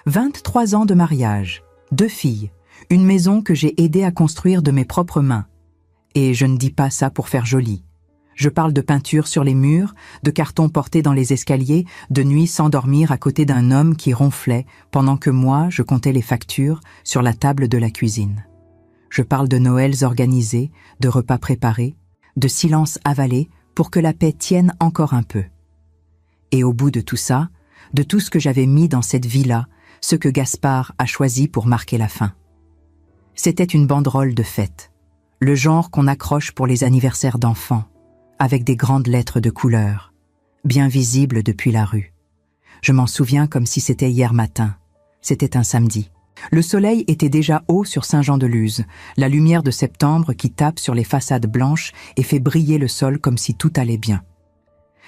23 ans de mariage, 2 filles, une maison que j'ai aidé à construire de mes propres mains. Et je ne dis pas ça pour faire joli. Je parle de peinture sur les murs, de cartons portés dans les escaliers, de nuits sans dormir à côté d'un homme qui ronflait pendant que moi, je comptais les factures sur la table de la cuisine. Je parle de Noëls organisés, de repas préparés, de silence avalé pour que la paix tienne encore un peu. Et au bout de tout ça, de tout ce que j'avais mis dans cette vie-là, ce que Gaspard a choisi pour marquer la fin. C'était une banderole de fête, le genre qu'on accroche pour les anniversaires d'enfants, avec des grandes lettres de couleur, bien visibles depuis la rue. Je m'en souviens comme si c'était hier matin. C'était un samedi. Le soleil était déjà haut sur Saint-Jean-de-Luz, la lumière de septembre qui tape sur les façades blanches et fait briller le sol comme si tout allait bien.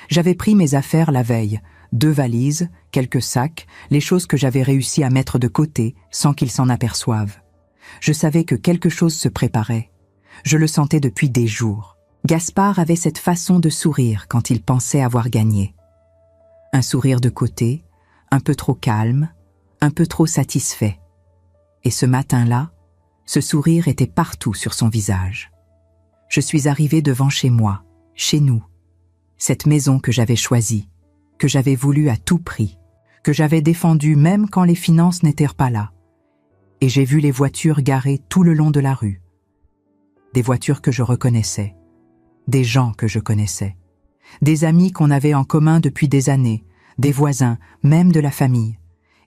J'avais pris mes affaires la veille, 2 valises, quelques sacs, les choses que j'avais réussi à mettre de côté sans qu'ils s'en aperçoivent. Je savais que quelque chose se préparait. Je le sentais depuis des jours. Gaspard avait cette façon de sourire quand il pensait avoir gagné. Un sourire de côté, un peu trop calme, un peu trop satisfait. Et ce matin-là, ce sourire était partout sur son visage. Je suis arrivée devant chez moi, chez nous, cette maison que j'avais choisie, que j'avais voulu à tout prix, que j'avais défendue même quand les finances n'étaient pas là. Et j'ai vu les voitures garées tout le long de la rue. Des voitures que je reconnaissais, des gens que je connaissais, des amis qu'on avait en commun depuis des années, des voisins, même de la famille.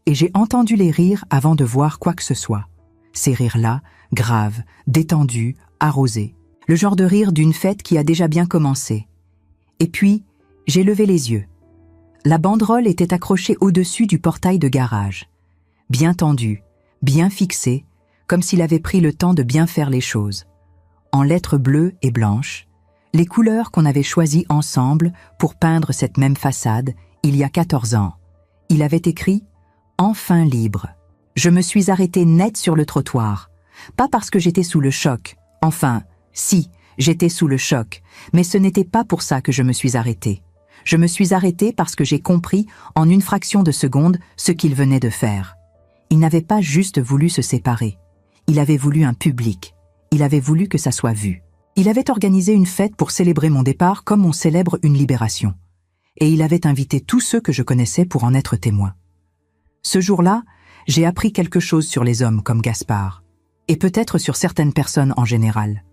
Et j'ai entendu les rires avant de voir quoi que ce soit. Ces rires-là, graves, détendus, arrosés. Le genre de rire d'une fête qui a déjà bien commencé. Et puis, j'ai levé les yeux. La banderole était accrochée au-dessus du portail de garage. Bien tendue, bien fixée, comme s'il avait pris le temps de bien faire les choses. En lettres bleues et blanches, les couleurs qu'on avait choisies ensemble pour peindre cette même façade il y a 14 ans. Il avait écrit « Enfin libre ». Je me suis arrêtée net sur le trottoir. Pas parce que j'étais sous le choc. Enfin, si, j'étais sous le choc. Mais ce n'était pas pour ça que je me suis arrêtée. Je me suis arrêtée parce que j'ai compris en une fraction de seconde ce qu'il venait de faire. Il n'avait pas juste voulu se séparer. Il avait voulu un public. Il avait voulu que ça soit vu. Il avait organisé une fête pour célébrer mon départ comme on célèbre une libération. Et il avait invité tous ceux que je connaissais pour en être témoins. Ce jour-là, j'ai appris quelque chose sur les hommes comme Gaspard, et peut-être sur certaines personnes en général.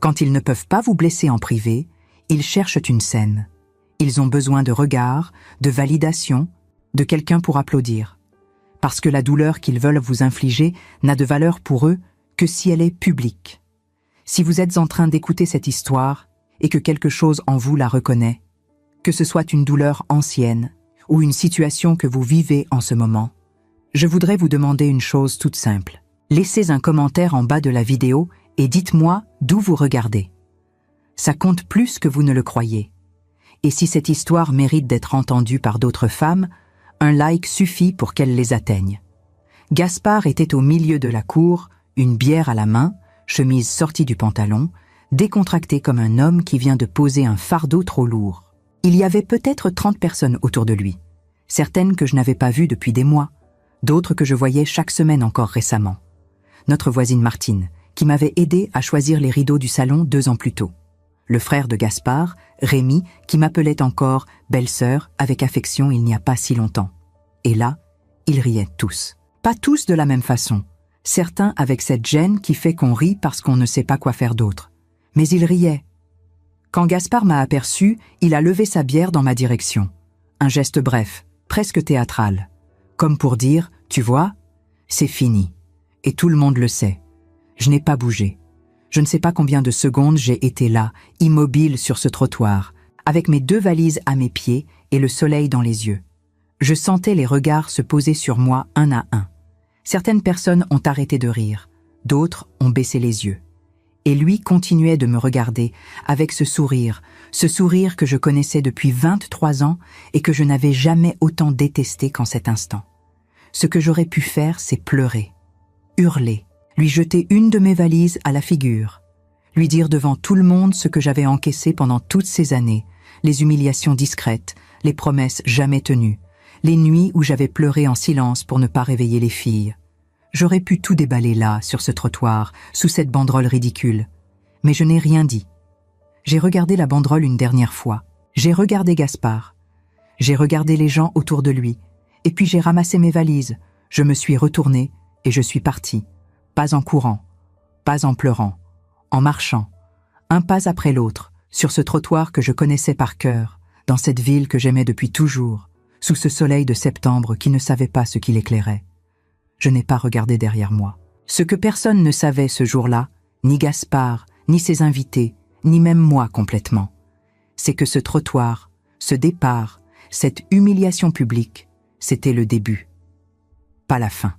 Quand ils ne peuvent pas vous blesser en privé, ils cherchent une scène. Ils ont besoin de regards, de validation, de quelqu'un pour applaudir. Parce que la douleur qu'ils veulent vous infliger n'a de valeur pour eux que si elle est publique. Si vous êtes en train d'écouter cette histoire et que quelque chose en vous la reconnaît, que ce soit une douleur ancienne ou une situation que vous vivez en ce moment, je voudrais vous demander une chose toute simple. Laissez un commentaire en bas de la vidéo et dites-moi d'où vous regardez. Ça compte plus que vous ne le croyez. Et si cette histoire mérite d'être entendue par d'autres femmes, un like suffit pour qu'elle les atteigne. Gaspard était au milieu de la cour, une bière à la main, chemise sortie du pantalon, décontracté comme un homme qui vient de poser un fardeau trop lourd. Il y avait peut-être 30 personnes autour de lui, certaines que je n'avais pas vues depuis des mois, d'autres que je voyais chaque semaine encore récemment. Notre voisine Martine, qui m'avait aidé à choisir les rideaux du salon 2 ans plus tôt. Le frère de Gaspard, Rémi, qui m'appelait encore « belle-sœur » avec affection il n'y a pas si longtemps. Et là, ils riaient tous. Pas tous de la même façon. Certains avec cette gêne qui fait qu'on rit parce qu'on ne sait pas quoi faire d'autre. Mais ils riaient. Quand Gaspard m'a aperçu, il a levé sa bière dans ma direction. Un geste bref, presque théâtral. Comme pour dire, tu vois, c'est fini. Et tout le monde le sait. Je n'ai pas bougé. Je ne sais pas combien de secondes j'ai été là, immobile sur ce trottoir, avec mes 2 valises à mes pieds et le soleil dans les yeux. Je sentais les regards se poser sur moi un à un. Certaines personnes ont arrêté de rire, d'autres ont baissé les yeux. Et lui continuait de me regarder avec ce sourire que je connaissais depuis 23 ans et que je n'avais jamais autant détesté qu'en cet instant. Ce que j'aurais pu faire, c'est pleurer, hurler, lui jeter une de mes valises à la figure, lui dire devant tout le monde ce que j'avais encaissé pendant toutes ces années, les humiliations discrètes, les promesses jamais tenues, les nuits où j'avais pleuré en silence pour ne pas réveiller les filles. J'aurais pu tout déballer là, sur ce trottoir, sous cette banderole ridicule. Mais je n'ai rien dit. J'ai regardé la banderole une dernière fois. J'ai regardé Gaspard. J'ai regardé les gens autour de lui. Et puis j'ai ramassé mes valises. Je me suis retournée et je suis partie. Pas en courant, pas en pleurant, en marchant, un pas après l'autre, sur ce trottoir que je connaissais par cœur, dans cette ville que j'aimais depuis toujours, sous ce soleil de septembre qui ne savait pas ce qui l'éclairait. Je n'ai pas regardé derrière moi. Ce que personne ne savait ce jour-là, ni Gaspard, ni ses invités, ni même moi complètement, c'est que ce trottoir, ce départ, cette humiliation publique, c'était le début, pas la fin.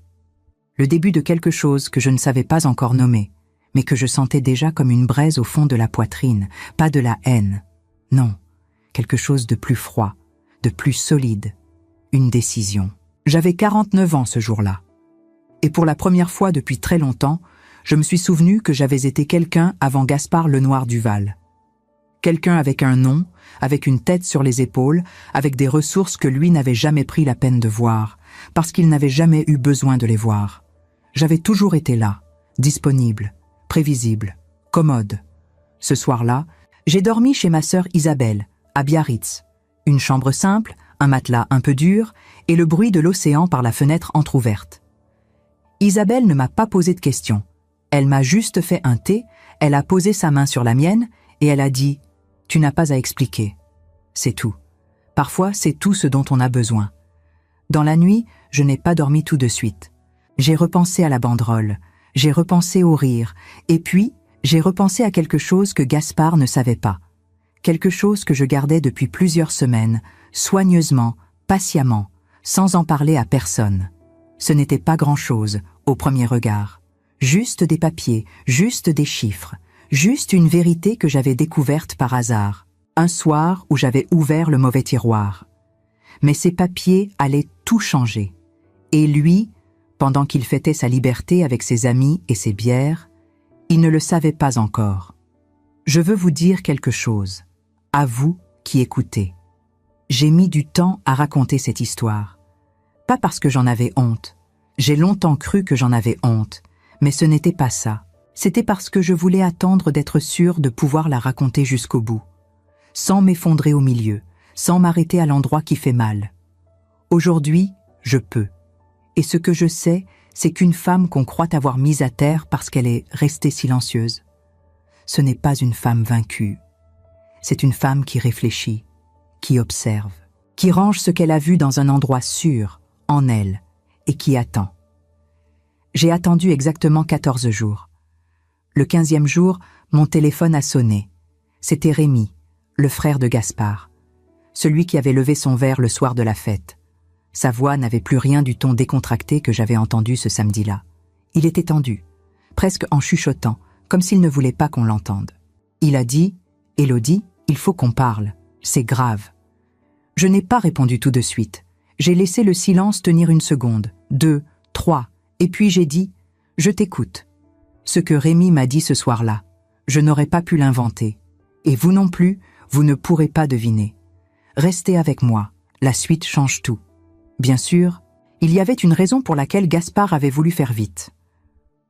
Le début de quelque chose que je ne savais pas encore nommer, mais que je sentais déjà comme une braise au fond de la poitrine, pas de la haine. Non, quelque chose de plus froid, de plus solide, une décision. J'avais 49 ans ce jour-là. Et pour la première fois depuis très longtemps, je me suis souvenu que j'avais été quelqu'un avant Gaspard Lenoir Duval. Quelqu'un avec un nom, avec une tête sur les épaules, avec des ressources que lui n'avait jamais pris la peine de voir, parce qu'il n'avait jamais eu besoin de les voir. J'avais toujours été là, disponible, prévisible, commode. Ce soir-là, j'ai dormi chez ma sœur Isabelle, à Biarritz. Une chambre simple, un matelas un peu dur, et le bruit de l'océan par la fenêtre entr'ouverte. Isabelle ne m'a pas posé de questions. Elle m'a juste fait un thé, elle a posé sa main sur la mienne, et elle a dit « Tu n'as pas à expliquer. » C'est tout. Parfois, c'est tout ce dont on a besoin. Dans la nuit, je n'ai pas dormi tout de suite. J'ai repensé à la banderole, j'ai repensé au rire, et puis j'ai repensé à quelque chose que Gaspard ne savait pas. Quelque chose que je gardais depuis plusieurs semaines, soigneusement, patiemment, sans en parler à personne. Ce n'était pas grand-chose, au premier regard. Juste des papiers, juste des chiffres, juste une vérité que j'avais découverte par hasard, un soir où j'avais ouvert le mauvais tiroir. Mais ces papiers allaient tout changer. Et lui, pendant qu'il fêtait sa liberté avec ses amis et ses bières, il ne le savait pas encore. Je veux vous dire quelque chose, à vous qui écoutez. J'ai mis du temps à raconter cette histoire. Pas parce que j'en avais honte. J'ai longtemps cru que j'en avais honte, mais ce n'était pas ça. C'était parce que je voulais attendre d'être sûre de pouvoir la raconter jusqu'au bout, sans m'effondrer au milieu, sans m'arrêter à l'endroit qui fait mal. Aujourd'hui, je peux. Et ce que je sais, c'est qu'une femme qu'on croit avoir mise à terre parce qu'elle est restée silencieuse, ce n'est pas une femme vaincue. C'est une femme qui réfléchit, qui observe, qui range ce qu'elle a vu dans un endroit sûr, en elle, et qui attend. J'ai attendu exactement 14 jours. Le 15e jour, mon téléphone a sonné. C'était Rémi, le frère de Gaspard, celui qui avait levé son verre le soir de la fête. Sa voix n'avait plus rien du ton décontracté que j'avais entendu ce samedi-là. Il était tendu, presque en chuchotant, comme s'il ne voulait pas qu'on l'entende. Il a dit « Élodie, il faut qu'on parle, c'est grave ». Je n'ai pas répondu tout de suite. J'ai laissé le silence tenir 1 seconde, 2, 3, et puis j'ai dit « Je t'écoute ». Ce que Rémi m'a dit ce soir-là, je n'aurais pas pu l'inventer. Et vous non plus, vous ne pourrez pas deviner. Restez avec moi, la suite change tout. Bien sûr, il y avait une raison pour laquelle Gaspard avait voulu faire vite.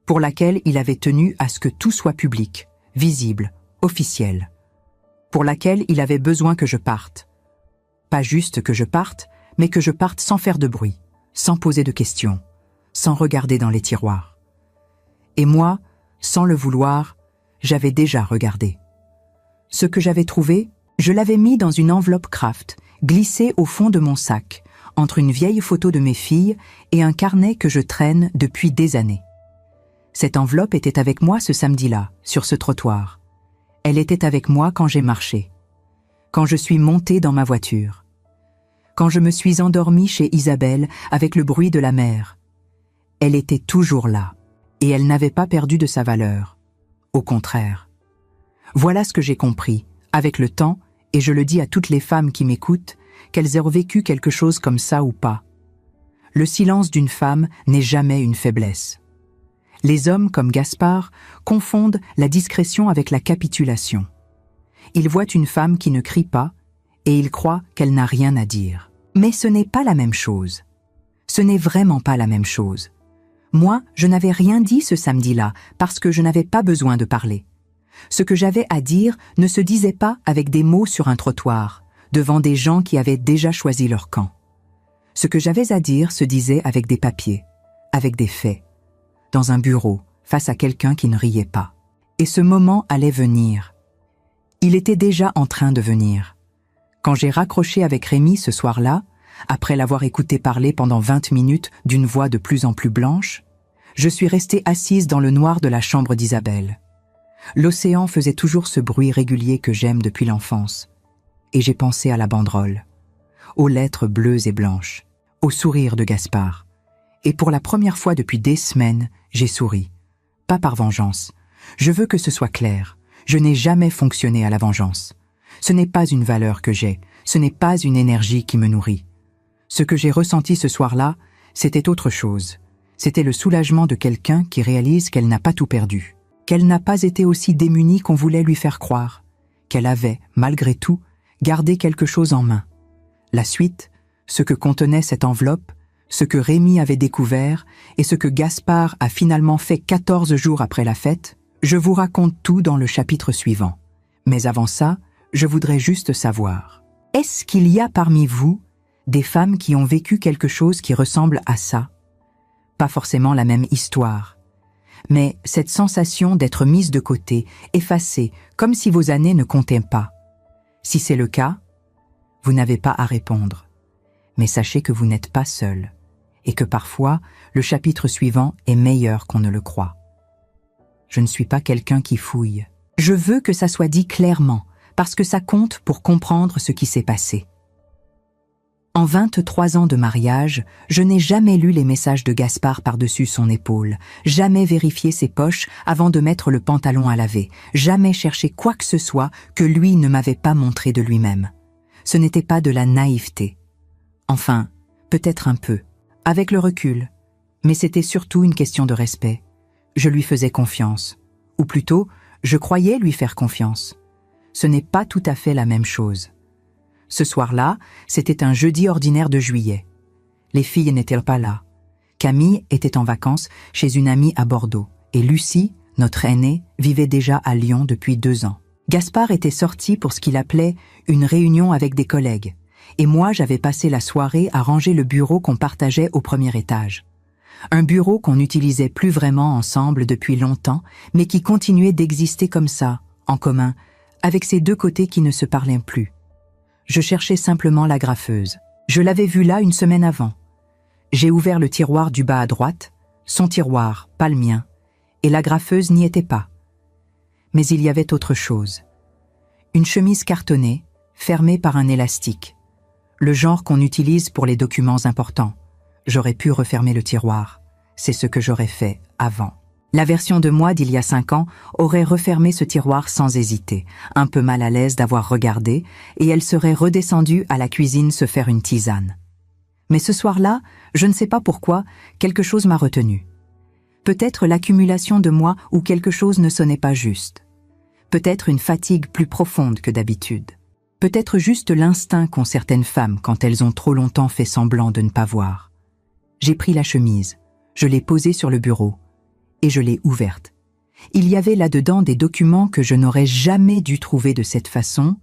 Pour laquelle il avait tenu à ce que tout soit public, visible, officiel. Pour laquelle il avait besoin que je parte. Pas juste que je parte, mais que je parte sans faire de bruit, sans poser de questions, sans regarder dans les tiroirs. Et moi, sans le vouloir, j'avais déjà regardé. Ce que j'avais trouvé, je l'avais mis dans une enveloppe Kraft, glissée au fond de mon sac, entre une vieille photo de mes filles et un carnet que je traîne depuis des années. Cette enveloppe était avec moi ce samedi-là, sur ce trottoir. Elle était avec moi quand j'ai marché, quand je suis montée dans ma voiture, quand je me suis endormie chez Isabelle avec le bruit de la mer. Elle était toujours là, et elle n'avait pas perdu de sa valeur. Au contraire. Voilà ce que j'ai compris, avec le temps, et je le dis à toutes les femmes qui m'écoutent, qu'elles aient vécu quelque chose comme ça ou pas. Le silence d'une femme n'est jamais une faiblesse. Les hommes, comme Gaspard, confondent la discrétion avec la capitulation. Ils voient une femme qui ne crie pas, et ils croient qu'elle n'a rien à dire. Mais ce n'est pas la même chose. Ce n'est vraiment pas la même chose. Moi, je n'avais rien dit ce samedi-là parce que je n'avais pas besoin de parler. Ce que j'avais à dire ne se disait pas avec des mots sur un trottoir, devant des gens qui avaient déjà choisi leur camp. Ce que j'avais à dire se disait avec des papiers, avec des faits, dans un bureau, face à quelqu'un qui ne riait pas. Et ce moment allait venir. Il était déjà en train de venir. Quand j'ai raccroché avec Rémi ce soir-là, après l'avoir écouté parler pendant 20 minutes d'une voix de plus en plus blanche, je suis restée assise dans le noir de la chambre d'Isabelle. L'océan faisait toujours ce bruit régulier que j'aime depuis l'enfance. Et j'ai pensé à la banderole, aux lettres bleues et blanches, au sourire de Gaspard. Et pour la première fois depuis des semaines, j'ai souri. Pas par vengeance. Je veux que ce soit clair. Je n'ai jamais fonctionné à la vengeance. Ce n'est pas une valeur que j'ai. Ce n'est pas une énergie qui me nourrit. Ce que j'ai ressenti ce soir-là, c'était autre chose. C'était le soulagement de quelqu'un qui réalise qu'elle n'a pas tout perdu, qu'elle n'a pas été aussi démunie qu'on voulait lui faire croire, qu'elle avait, malgré tout, gardé quelque chose en main. La suite, ce que contenait cette enveloppe, ce que Rémi avait découvert et ce que Gaspard a finalement fait 14 jours après la fête, je vous raconte tout dans le chapitre suivant. Mais avant ça, je voudrais juste savoir, est-ce qu'il y a parmi vous des femmes qui ont vécu quelque chose qui ressemble à ça? Pas forcément la même histoire, mais cette sensation d'être mise de côté, effacée, comme si vos années ne comptaient pas. Si c'est le cas, vous n'avez pas à répondre. Mais sachez que vous n'êtes pas seul, et que parfois, le chapitre suivant est meilleur qu'on ne le croit. Je ne suis pas quelqu'un qui fouille. Je veux que ça soit dit clairement, parce que ça compte pour comprendre ce qui s'est passé. En 23 ans de mariage, je n'ai jamais lu les messages de Gaspard par-dessus son épaule, jamais vérifié ses poches avant de mettre le pantalon à laver, jamais cherché quoi que ce soit que lui ne m'avait pas montré de lui-même. Ce n'était pas de la naïveté. Enfin, peut-être un peu, avec le recul, mais c'était surtout une question de respect. Je lui faisais confiance, ou plutôt, je croyais lui faire confiance. Ce n'est pas tout à fait la même chose. Ce soir-là, c'était un jeudi ordinaire de juillet. Les filles n'étaient pas là. Camille était en vacances chez une amie à Bordeaux, et Lucie, notre aînée, vivait déjà à Lyon depuis 2 ans. Gaspard était sorti pour ce qu'il appelait une réunion avec des collègues, et moi j'avais passé la soirée à ranger le bureau qu'on partageait au premier étage. Un bureau qu'on n'utilisait plus vraiment ensemble depuis longtemps, mais qui continuait d'exister comme ça, en commun, avec ces deux côtés qui ne se parlaient plus. Je cherchais simplement la graffeuse. Je l'avais vue là une semaine avant. J'ai ouvert le tiroir du bas à droite, son tiroir, pas le mien, et la graffeuse n'y était pas. Mais il y avait autre chose. Une chemise cartonnée, fermée par un élastique. Le genre qu'on utilise pour les documents importants. J'aurais pu refermer le tiroir. C'est ce que j'aurais fait avant. La version de moi d'il y a 5 ans aurait refermé ce tiroir sans hésiter, un peu mal à l'aise d'avoir regardé, et elle serait redescendue à la cuisine se faire une tisane. Mais ce soir-là, je ne sais pas pourquoi, quelque chose m'a retenue. Peut-être l'accumulation de moi où quelque chose ne sonnait pas juste. Peut-être une fatigue plus profonde que d'habitude. Peut-être juste l'instinct qu'ont certaines femmes quand elles ont trop longtemps fait semblant de ne pas voir. J'ai pris la chemise, je l'ai posée sur le bureau, et je l'ai ouverte. Il y avait là-dedans des documents que je n'aurais jamais dû trouver de cette façon,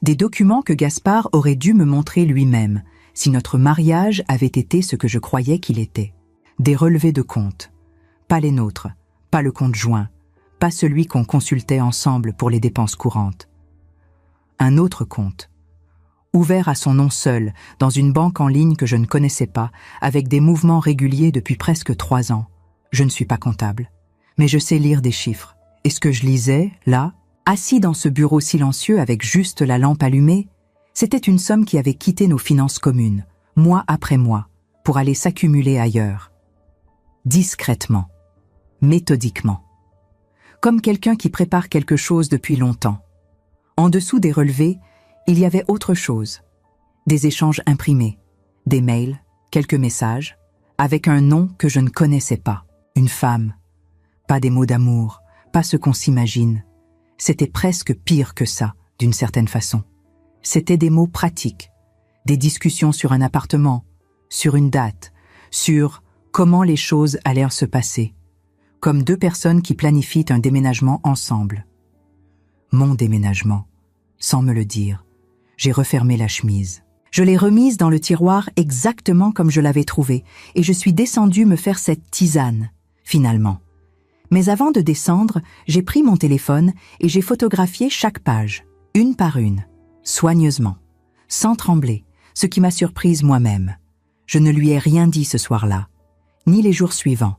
des documents que Gaspard aurait dû me montrer lui-même, si notre mariage avait été ce que je croyais qu'il était. Des relevés de comptes. Pas les nôtres, pas le compte joint, pas celui qu'on consultait ensemble pour les dépenses courantes. Un autre compte, ouvert à son nom seul, dans une banque en ligne que je ne connaissais pas, avec des mouvements réguliers depuis presque 3 ans. Je ne suis pas comptable, mais je sais lire des chiffres. Et ce que je lisais, là, assis dans ce bureau silencieux avec juste la lampe allumée, c'était une somme qui avait quitté nos finances communes, mois après mois, pour aller s'accumuler ailleurs. Discrètement, méthodiquement. Comme quelqu'un qui prépare quelque chose depuis longtemps. En dessous des relevés, il y avait autre chose. Des échanges imprimés, des mails, quelques messages, avec un nom que je ne connaissais pas. Une femme. Pas des mots d'amour, pas ce qu'on s'imagine. C'était presque pire que ça, d'une certaine façon. C'était des mots pratiques, Des discussions sur un appartement, sur une date, sur comment les choses allaient se passer, comme deux personnes qui planifient un déménagement ensemble. Mon déménagement, sans me le dire, j'ai refermé la chemise. Je l'ai remise dans le tiroir exactement comme je l'avais trouvée et je suis descendue me faire cette tisane, finalement. Mais avant de descendre, j'ai pris mon téléphone et j'ai photographié chaque page, une par une, soigneusement, sans trembler, ce qui m'a surprise moi-même. Je ne lui ai rien dit ce soir-là, ni les jours suivants.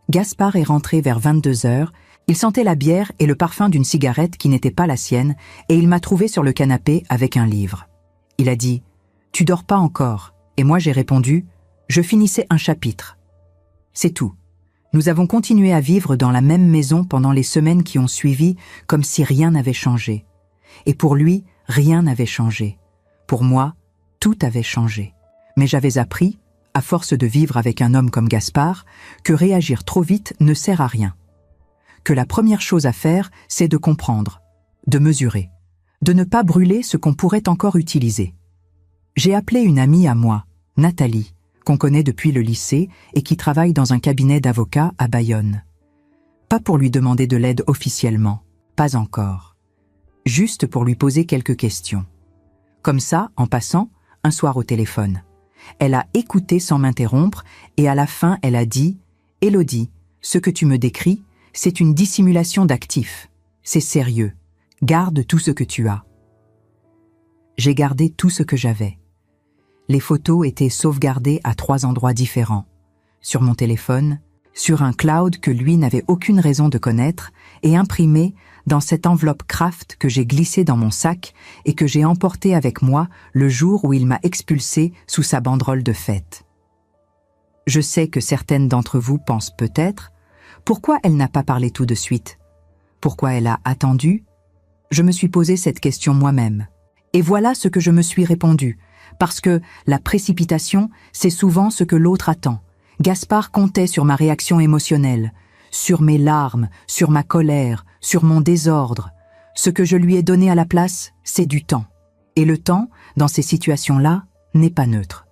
Gaspard est rentré vers 22h, il sentait la bière et le parfum d'une cigarette qui n'était pas la sienne et il m'a trouvé sur le canapé avec un livre. Il a dit « Tu dors pas encore ?» et moi j'ai répondu « Je finissais un chapitre. » C'est tout. Nous avons continué à vivre dans la même maison pendant les semaines qui ont suivi comme si rien n'avait changé. Et pour lui, rien n'avait changé. Pour moi, tout avait changé. Mais j'avais appris, à force de vivre avec un homme comme Gaspard, que réagir trop vite ne sert à rien. Que la première chose à faire, c'est de comprendre, de mesurer, de ne pas brûler ce qu'on pourrait encore utiliser. J'ai appelé une amie à moi, Nathalie, qu'on connaît depuis le lycée et qui travaille dans un cabinet d'avocats à Bayonne. Pas pour lui demander de l'aide officiellement, pas encore. Juste pour lui poser quelques questions. Comme ça, en passant, un soir au téléphone. Elle a écouté sans m'interrompre et à la fin, elle a dit « Élodie, ce que tu me décris, c'est une dissimulation d'actifs. C'est sérieux. Garde tout ce que tu as. » J'ai gardé tout ce que j'avais. Les photos étaient sauvegardées à 3 endroits différents. Sur mon téléphone, sur un cloud que lui n'avait aucune raison de connaître et imprimées dans cette enveloppe Kraft que j'ai glissée dans mon sac et que j'ai emportée avec moi le jour où il m'a expulsé sous sa banderole de fête. Je sais que certaines d'entre vous pensent peut-être « Pourquoi elle n'a pas parlé tout de suite? Pourquoi elle a attendu ?» Je me suis posé cette question moi-même. Et voilà ce que je me suis répondu. Parce que la précipitation, c'est souvent ce que l'autre attend. Gaspard comptait sur ma réaction émotionnelle, sur mes larmes, sur ma colère, sur mon désordre. Ce que je lui ai donné à la place, c'est du temps. Et le temps, dans ces situations-là, n'est pas neutre.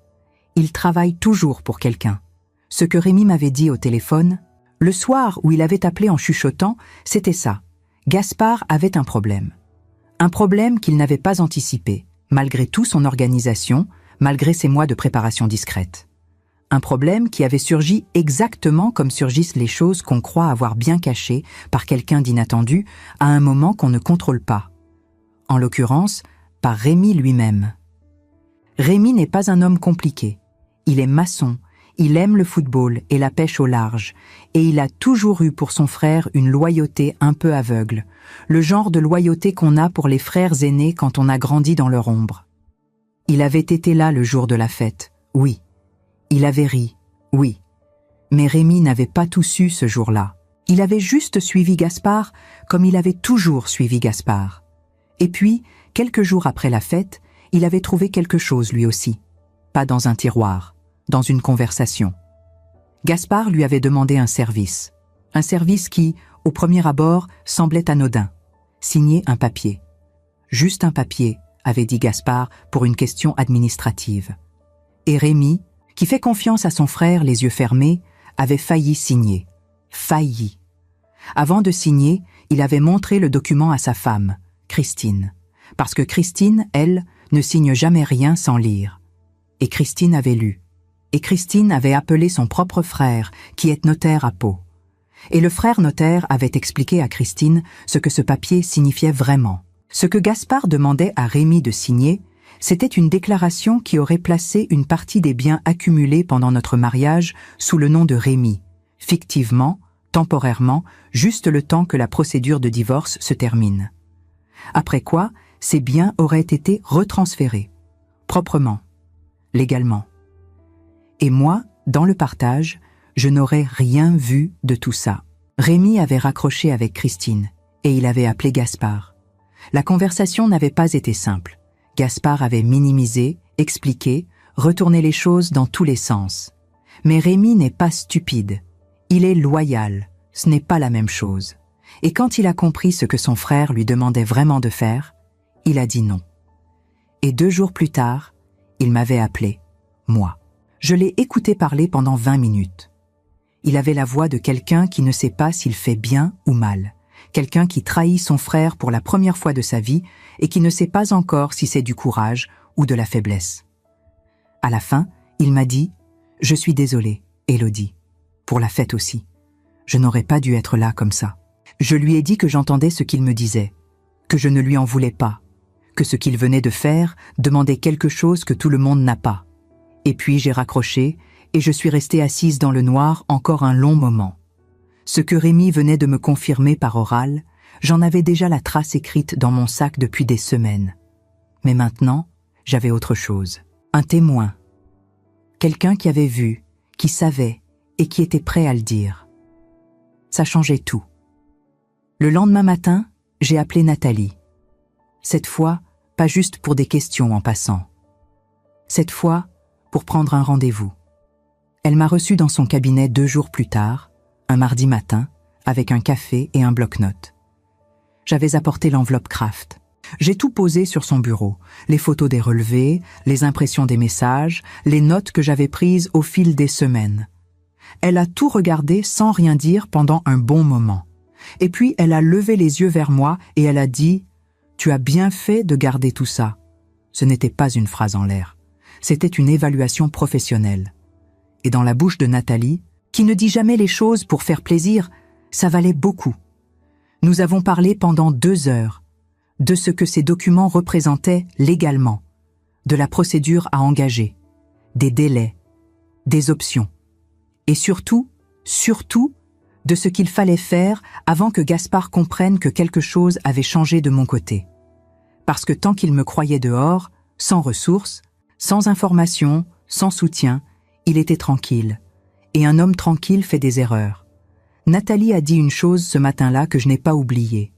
Il travaille toujours pour quelqu'un. Ce que Rémi m'avait dit au téléphone, le soir où il avait appelé en chuchotant, c'était ça. Gaspard avait un problème. Un problème qu'il n'avait pas anticipé, malgré tout son organisation, malgré ses mois de préparation discrète. Un problème qui avait surgi exactement comme surgissent les choses qu'on croit avoir bien cachées par quelqu'un d'inattendu à un moment qu'on ne contrôle pas. En l'occurrence, par Rémi lui-même. Rémi n'est pas un homme compliqué. Il est maçon, il aime le football et la pêche au large, et il a toujours eu pour son frère une loyauté un peu aveugle, le genre de loyauté qu'on a pour les frères aînés quand on a grandi dans leur ombre. Il avait été là le jour de la fête, oui. Il avait ri, oui. Mais Rémi n'avait pas tout su ce jour-là. Il avait juste suivi Gaspard comme il avait toujours suivi Gaspard. Et puis, quelques jours après la fête, il avait trouvé quelque chose lui aussi. Pas dans un tiroir, dans une conversation. Gaspard lui avait demandé un service. Un service qui, au premier abord, semblait anodin. Signer un papier. Juste un papier, avait dit Gaspard pour une question administrative. Et Rémi, qui fait confiance à son frère les yeux fermés, avait failli signer. Failli. Avant de signer, il avait montré le document à sa femme, Christine. Parce que Christine, elle, ne signe jamais rien sans lire. Et Christine avait lu. Et Christine avait appelé son propre frère, qui est notaire à Pau. Et le frère notaire avait expliqué à Christine ce que ce papier signifiait vraiment. Ce que Gaspard demandait à Rémi de signer, c'était une déclaration qui aurait placé une partie des biens accumulés pendant notre mariage sous le nom de Rémi, fictivement, temporairement, juste le temps que la procédure de divorce se termine. Après quoi, ces biens auraient été retransférés, proprement, légalement. Et moi, dans le partage, je n'aurais rien vu de tout ça. Rémi avait raccroché avec Christine, et il avait appelé Gaspard. La conversation n'avait pas été simple. Gaspard avait minimisé, expliqué, retourné les choses dans tous les sens. Mais Rémi n'est pas stupide. Il est loyal. Ce n'est pas la même chose. Et quand il a compris ce que son frère lui demandait vraiment de faire, il a dit non. Et 2 jours plus tard, Il m'avait appelé, moi. Je l'ai écouté parler pendant 20 minutes. Il avait la voix de quelqu'un qui ne sait pas s'il fait bien ou mal, quelqu'un qui trahit son frère pour la première fois de sa vie et qui ne sait pas encore si c'est du courage ou de la faiblesse. À la fin, il m'a dit « Je suis désolé, Élodie, pour la fête aussi. Je n'aurais pas dû être là comme ça. » Je lui ai dit que j'entendais ce qu'il me disait, que je ne lui en voulais pas, que ce qu'il venait de faire demandait quelque chose que tout le monde n'a pas. Et puis j'ai raccroché et je suis restée assise dans le noir encore un long moment. Ce que Rémi venait de me confirmer par oral, j'en avais déjà la trace écrite dans mon sac depuis des semaines. Mais maintenant, j'avais autre chose. Un témoin. Quelqu'un qui avait vu, qui savait et qui était prêt à le dire. Ça changeait tout. Le lendemain matin, j'ai appelé Nathalie. Cette fois, pas juste pour des questions en passant. Cette fois, pour prendre un rendez-vous. Elle m'a reçu dans son cabinet 2 jours plus tard, un mardi matin, avec un café et un bloc-notes. J'avais apporté l'enveloppe Kraft. J'ai tout posé sur son bureau, les photos des relevés, les impressions des messages, les notes que j'avais prises au fil des semaines. Elle a tout regardé sans rien dire pendant un bon moment. Et puis elle a levé les yeux vers moi et elle a dit « Tu as bien fait de garder tout ça ». Ce n'était pas une phrase en l'air. C'était une évaluation professionnelle. Et dans la bouche de Nathalie, qui ne dit jamais les choses pour faire plaisir, ça valait beaucoup. Nous avons parlé pendant 2 heures de ce que ces documents représentaient légalement, de la procédure à engager, des délais, des options, et surtout, de ce qu'il fallait faire avant que Gaspard comprenne que quelque chose avait changé de mon côté. Parce que tant qu'il me croyait dehors, sans ressources, sans information, sans soutien, il était tranquille. Et un homme tranquille fait des erreurs. Nathalie a dit une chose ce matin-là que je n'ai pas oubliée.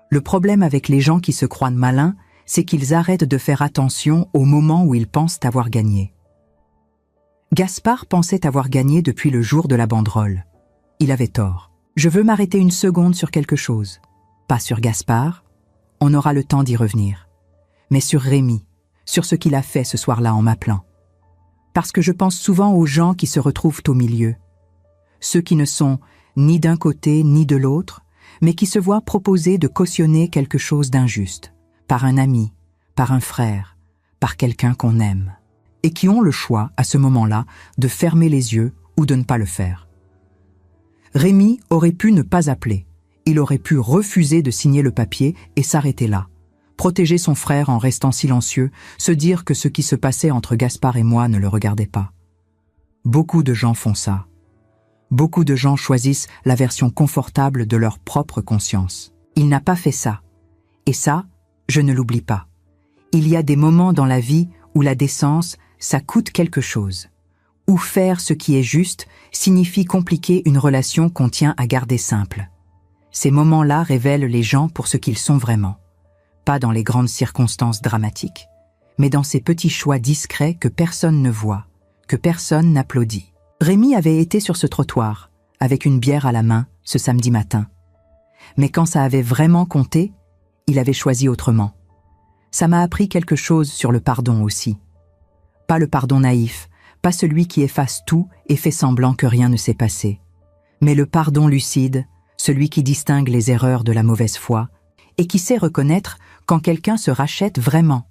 Le problème avec les gens qui se croient malins, c'est qu'ils arrêtent de faire attention au moment où ils pensent avoir gagné. Gaspard pensait avoir gagné depuis le jour de la banderole. Il avait tort. Je veux m'arrêter une seconde sur quelque chose. Pas sur Gaspard, on aura le temps d'y revenir. Mais sur Rémi, sur ce qu'il a fait ce soir-là en m'appelant. Parce que je pense souvent aux gens qui se retrouvent au milieu. Ceux qui ne sont ni d'un côté ni de l'autre, mais qui se voient proposer de cautionner quelque chose d'injuste, par un ami, par un frère, par quelqu'un qu'on aime, et qui ont le choix, à ce moment-là, de fermer les yeux ou de ne pas le faire. Rémi aurait pu ne pas appeler. Il aurait pu refuser de signer le papier et s'arrêter là. Protéger son frère en restant silencieux, se dire que ce qui se passait entre Gaspard et moi ne le regardait pas. Beaucoup de gens font ça. Beaucoup de gens choisissent la version confortable de leur propre conscience. Il n'a pas fait ça. Et ça, je ne l'oublie pas. Il y a des moments dans la vie où la décence, ça coûte quelque chose. Où faire ce qui est juste signifie compliquer une relation qu'on tient à garder simple. Ces moments-là révèlent les gens pour ce qu'ils sont vraiment. Pas dans les grandes circonstances dramatiques, mais dans ces petits choix discrets que personne ne voit, que personne n'applaudit. Rémi avait été sur ce trottoir, avec une bière à la main, ce samedi matin. Mais quand ça avait vraiment compté, il avait choisi autrement. Ça m'a appris quelque chose sur le pardon aussi. Pas le pardon naïf, pas celui qui efface tout et fait semblant que rien ne s'est passé, mais le pardon lucide, celui qui distingue les erreurs de la mauvaise foi et qui sait reconnaître quand quelqu'un se rachète vraiment.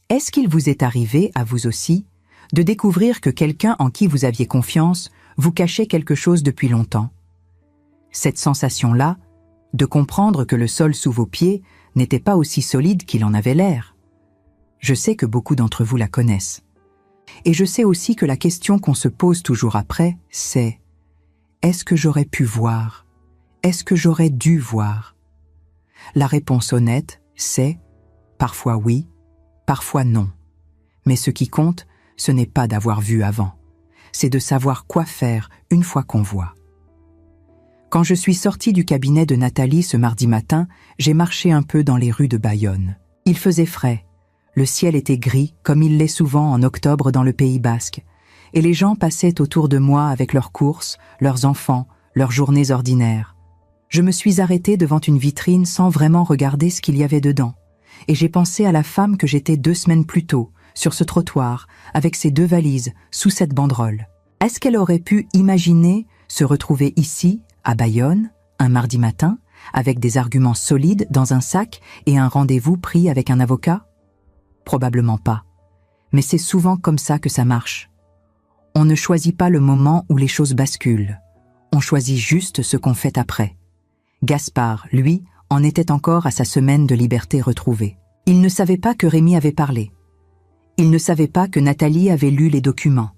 Est-ce qu'il vous est arrivé, à vous aussi, de découvrir que quelqu'un en qui vous aviez confiance vous cachait quelque chose depuis longtemps? Cette sensation-là, de comprendre que le sol sous vos pieds n'était pas aussi solide qu'il en avait l'air. Je sais que beaucoup d'entre vous la connaissent. Et je sais aussi que la question qu'on se pose toujours après, c'est « Est-ce que j'aurais pu voir? Est-ce que j'aurais dû voir ?» La réponse honnête, c'est « Parfois oui, parfois non. » Mais ce qui compte, ce n'est pas d'avoir vu avant. C'est de savoir quoi faire une fois qu'on voit. Quand je suis sortie du cabinet de Nathalie ce mardi matin, j'ai marché un peu dans les rues de Bayonne. Il faisait frais. Le ciel était gris, comme il l'est souvent en octobre dans le Pays basque, et les gens passaient autour de moi avec leurs courses, leurs enfants, leurs journées ordinaires. Je me suis arrêtée devant une vitrine sans vraiment regarder ce qu'il y avait dedans, et j'ai pensé à la femme que j'étais 2 semaines plus tôt, sur ce trottoir, avec ses 2 valises, sous cette banderole. Est-ce qu'elle aurait pu imaginer se retrouver ici, à Bayonne, un mardi matin, avec des arguments solides dans un sac et un rendez-vous pris avec un avocat? Probablement pas. Mais c'est souvent comme ça que ça marche. On ne choisit pas le moment où les choses basculent. On choisit juste ce qu'on fait après. Gaspard, lui, en était encore à sa semaine de liberté retrouvée. Il ne savait pas que Rémi avait parlé. Il ne savait pas que Nathalie avait lu les documents.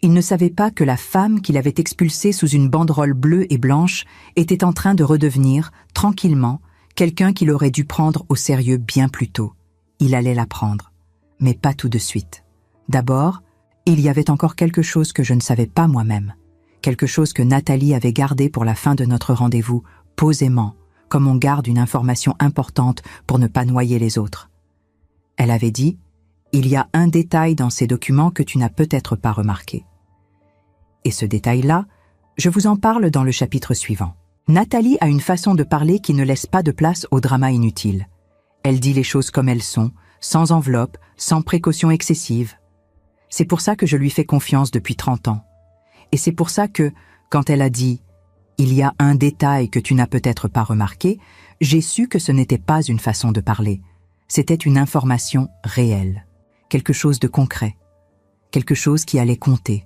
Il ne savait pas que la femme qu'il avait expulsée sous une banderole bleue et blanche était en train de redevenir, tranquillement, quelqu'un qu'il aurait dû prendre au sérieux bien plus tôt. Il allait l'apprendre, mais pas tout de suite. D'abord, il y avait encore quelque chose que je ne savais pas moi-même, quelque chose que Nathalie avait gardé pour la fin de notre rendez-vous, posément, comme on garde une information importante pour ne pas noyer les autres. Elle avait dit « Il y a un détail dans ces documents que tu n'as peut-être pas remarqué. » Et ce détail-là, je vous en parle dans le chapitre suivant. Nathalie a une façon de parler qui ne laisse pas de place au drama inutile. Elle dit les choses comme elles sont, sans enveloppe, sans précaution excessive. C'est pour ça que je lui fais confiance depuis 30 ans. Et c'est pour ça que, quand elle a dit « Il y a un détail que tu n'as peut-être pas remarqué », j'ai su que ce n'était pas une façon de parler. C'était une information réelle, quelque chose de concret, quelque chose qui allait compter.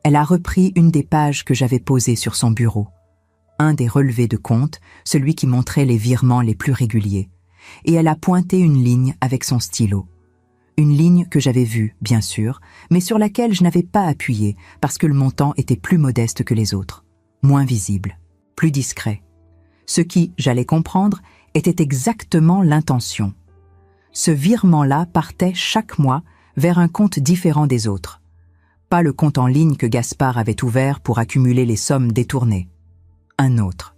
Elle a repris une des pages que j'avais posées sur son bureau, un des relevés de compte, celui qui montrait les virements les plus réguliers, et elle a pointé une ligne avec son stylo. Une ligne que j'avais vue, bien sûr, mais sur laquelle je n'avais pas appuyé parce que le montant était plus modeste que les autres, moins visible, plus discret. Ce qui, j'allais comprendre, était exactement l'intention. Ce virement-là partait chaque mois vers un compte différent des autres. Pas le compte en ligne que Gaspard avait ouvert pour accumuler les sommes détournées. Un autre.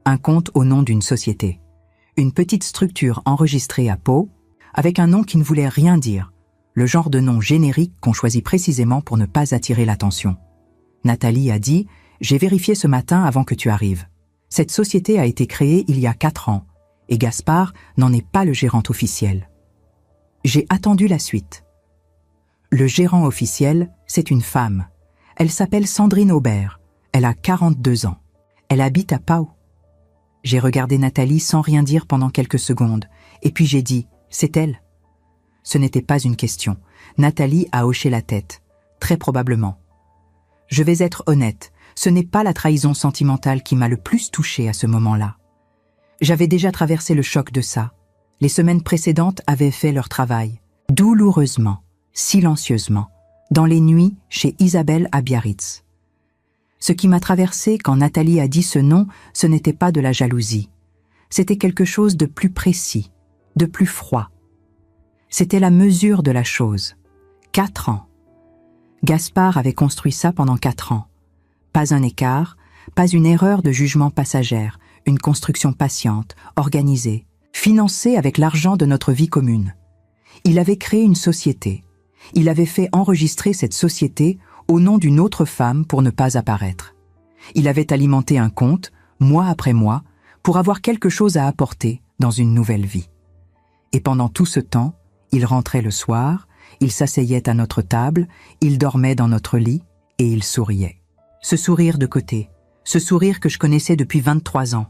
Un compte au nom d'une société. Une petite structure enregistrée à Pau, avec un nom qui ne voulait rien dire. Le genre de nom générique qu'on choisit précisément pour ne pas attirer l'attention. Nathalie a dit « J'ai vérifié ce matin avant que tu arrives. Cette société a été créée il y a 4 ans, et Gaspard n'en est pas le gérant officiel. » J'ai attendu la suite. Le gérant officiel, c'est une femme. Elle s'appelle Sandrine Aubert. Elle a 42 ans. Elle habite à Pau. J'ai regardé Nathalie sans rien dire pendant quelques secondes, et puis j'ai dit « C'est elle ». Ce n'était pas une question. Nathalie a hoché la tête. Très probablement. Je vais être honnête, ce n'est pas la trahison sentimentale qui m'a le plus touchée à ce moment-là. J'avais déjà traversé le choc de ça. Les semaines précédentes avaient fait leur travail. Douloureusement, silencieusement, dans les nuits chez Isabelle à Biarritz. Ce qui m'a traversé quand Nathalie a dit ce nom, ce n'était pas de la jalousie. C'était quelque chose de plus précis, de plus froid. C'était la mesure de la chose. 4 ans. Gaspard avait construit ça pendant 4 ans. Pas un écart, pas une erreur de jugement passagère, une construction patiente, organisée, financée avec l'argent de notre vie commune. Il avait créé une société. Il avait fait enregistrer cette société au nom d'une autre femme pour ne pas apparaître. Il avait alimenté un compte, mois après mois, pour avoir quelque chose à apporter dans une nouvelle vie. Et pendant tout ce temps, il rentrait le soir, il s'asseyait à notre table, il dormait dans notre lit et il souriait. Ce sourire de côté, ce sourire que je connaissais depuis 23 ans.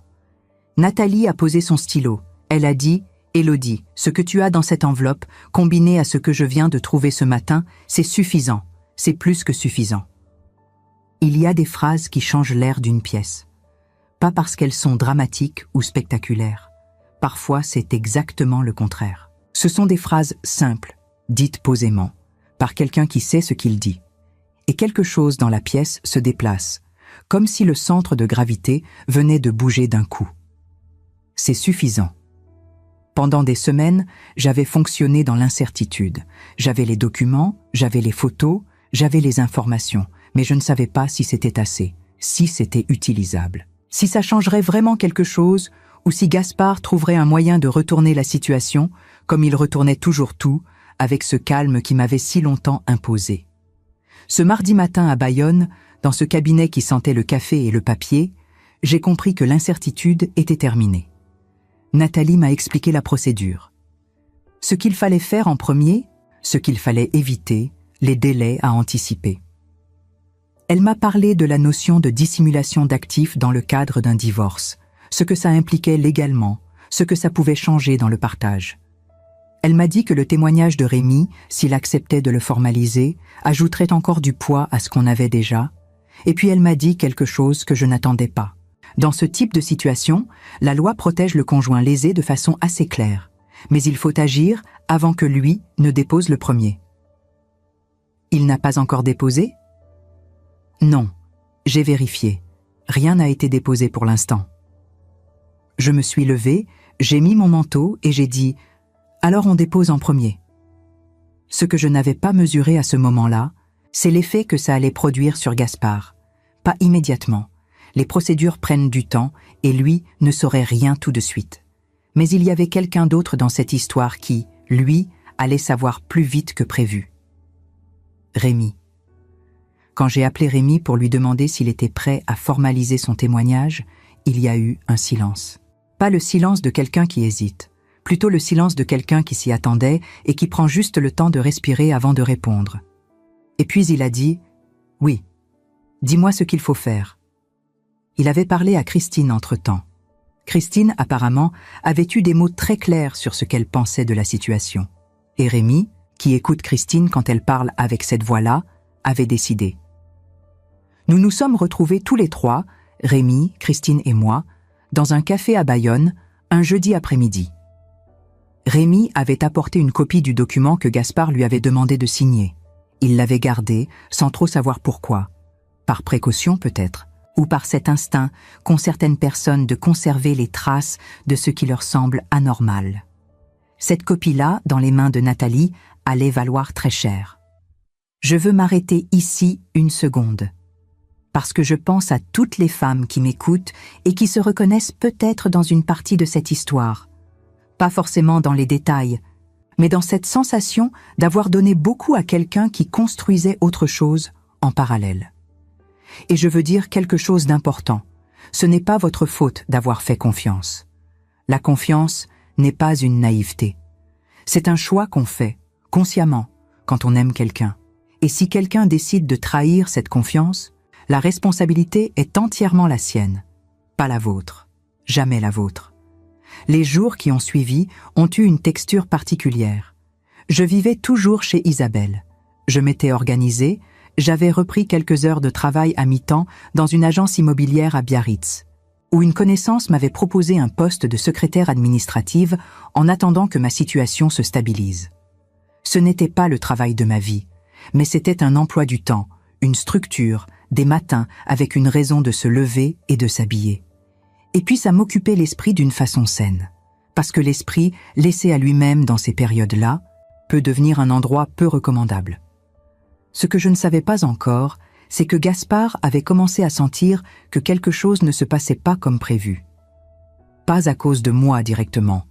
Nathalie a posé son stylo. Elle a dit « Élodie, ce que tu as dans cette enveloppe, combiné à ce que je viens de trouver ce matin, c'est suffisant, c'est plus que suffisant. » Il y a des phrases qui changent l'air d'une pièce. Pas parce qu'elles sont dramatiques ou spectaculaires. Parfois, c'est exactement le contraire. Ce sont des phrases simples, dites posément, par quelqu'un qui sait ce qu'il dit. Et quelque chose dans la pièce se déplace, comme si le centre de gravité venait de bouger d'un coup. C'est suffisant. Pendant des semaines, j'avais fonctionné dans l'incertitude. J'avais les documents, j'avais les photos, j'avais les informations, mais je ne savais pas si c'était assez, si c'était utilisable. Si ça changerait vraiment quelque chose, ou si Gaspard trouverait un moyen de retourner la situation, comme il retournait toujours tout, avec ce calme qui m'avait si longtemps imposé. Ce mardi matin à Bayonne, dans ce cabinet qui sentait le café et le papier, j'ai compris que l'incertitude était terminée. Nathalie m'a expliqué la procédure. Ce qu'il fallait faire en premier, ce qu'il fallait éviter, les délais à anticiper. Elle m'a parlé de la notion de dissimulation d'actifs dans le cadre d'un divorce, ce que ça impliquait légalement, ce que ça pouvait changer dans le partage. Elle m'a dit que le témoignage de Rémi, s'il acceptait de le formaliser, ajouterait encore du poids à ce qu'on avait déjà. Et puis elle m'a dit quelque chose que je n'attendais pas. Dans ce type de situation, la loi protège le conjoint lésé de façon assez claire. Mais il faut agir avant que lui ne dépose le premier. Il n'a pas encore déposé ? Non, j'ai vérifié. Rien n'a été déposé pour l'instant. Je me suis levée, j'ai mis mon manteau et j'ai dit « Alors on dépose en premier ». Ce que je n'avais pas mesuré à ce moment-là, c'est l'effet que ça allait produire sur Gaspard. Pas immédiatement. Les procédures prennent du temps et lui ne saurait rien tout de suite. Mais il y avait quelqu'un d'autre dans cette histoire qui, lui, allait savoir plus vite que prévu. Rémi. Quand j'ai appelé Rémi pour lui demander s'il était prêt à formaliser son témoignage, il y a eu un silence. Pas le silence de quelqu'un qui hésite, plutôt le silence de quelqu'un qui s'y attendait et qui prend juste le temps de respirer avant de répondre. Et puis il a dit « Oui, dis-moi ce qu'il faut faire ». Il avait parlé à Christine entre-temps. Christine, apparemment, avait eu des mots très clairs sur ce qu'elle pensait de la situation. Et Rémi, qui écoute Christine quand elle parle avec cette voix-là, avait décidé. Nous nous sommes retrouvés tous les trois, Rémi, Christine et moi, dans un café à Bayonne, un jeudi après-midi. Rémi avait apporté une copie du document que Gaspard lui avait demandé de signer. Il l'avait gardé, sans trop savoir pourquoi. Par précaution peut-être, ou par cet instinct qu'ont certaines personnes de conserver les traces de ce qui leur semble anormal. Cette copie-là, dans les mains de Nathalie, allait valoir très cher. Je veux m'arrêter ici une seconde, parce que je pense à toutes les femmes qui m'écoutent et qui se reconnaissent peut-être dans une partie de cette histoire. Pas forcément dans les détails, mais dans cette sensation d'avoir donné beaucoup à quelqu'un qui construisait autre chose en parallèle. Et je veux dire quelque chose d'important. Ce n'est pas votre faute d'avoir fait confiance. La confiance n'est pas une naïveté. C'est un choix qu'on fait, consciemment, quand on aime quelqu'un. Et si quelqu'un décide de trahir cette confiance, la responsabilité est entièrement la sienne, pas la vôtre, jamais la vôtre. Les jours qui ont suivi ont eu une texture particulière. Je vivais toujours chez Isabelle. Je m'étais organisée, j'avais repris quelques heures de travail à mi-temps dans une agence immobilière à Biarritz, où une connaissance m'avait proposé un poste de secrétaire administrative en attendant que ma situation se stabilise. Ce n'était pas le travail de ma vie, mais c'était un emploi du temps, une structure, des matins avec une raison de se lever et de s'habiller. Et puis ça m'occupait l'esprit d'une façon saine, parce que l'esprit, laissé à lui-même dans ces périodes-là, peut devenir un endroit peu recommandable. Ce que je ne savais pas encore, c'est que Gaspard avait commencé à sentir que quelque chose ne se passait pas comme prévu. Pas à cause de moi directement.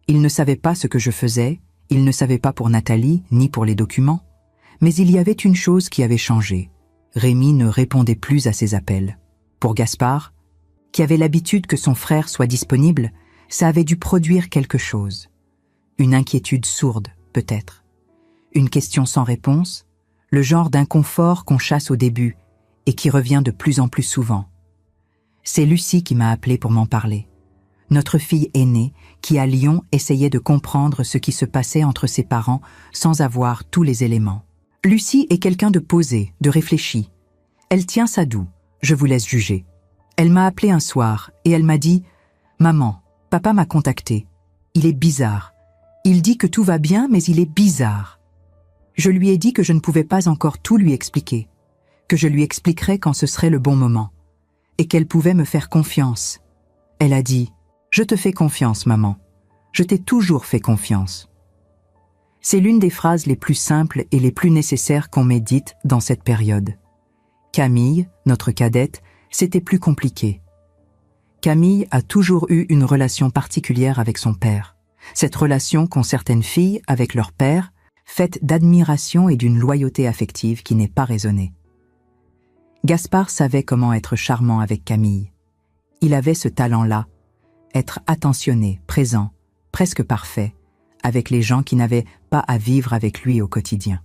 Il ne savait pas ce que je faisais, il ne savait pas pour Nathalie, ni pour les documents. Mais il y avait une chose qui avait changé. Rémi ne répondait plus à ses appels. Pour Gaspard, qui avait l'habitude que son frère soit disponible, ça avait dû produire quelque chose. Une inquiétude sourde, peut-être. Une question sans réponse, le genre d'inconfort qu'on chasse au début et qui revient de plus en plus souvent. C'est Lucie qui m'a appelé pour m'en parler. Notre fille aînée, qui à Lyon essayait de comprendre ce qui se passait entre ses parents sans avoir tous les éléments. Lucie est quelqu'un de posé, de réfléchi. Elle tient sa doux, je vous laisse juger. Elle m'a appelé un soir et elle m'a dit « Maman, papa m'a contacté. Il est bizarre. Il dit que tout va bien, mais il est bizarre. » Je lui ai dit que je ne pouvais pas encore tout lui expliquer, que je lui expliquerais quand ce serait le bon moment, et qu'elle pouvait me faire confiance. Elle a dit « Je te fais confiance, maman. Je t'ai toujours fait confiance. » C'est l'une des phrases les plus simples et les plus nécessaires qu'on m'ait dites dans cette période. Camille, notre cadette, c'était plus compliqué. Camille a toujours eu une relation particulière avec son père. Cette relation qu'ont certaines filles avec leur père, faite d'admiration et d'une loyauté affective qui n'est pas raisonnée. Gaspard savait comment être charmant avec Camille. Il avait ce talent-là, être attentionné, présent, presque parfait, avec les gens qui n'avaient pas à vivre avec lui au quotidien.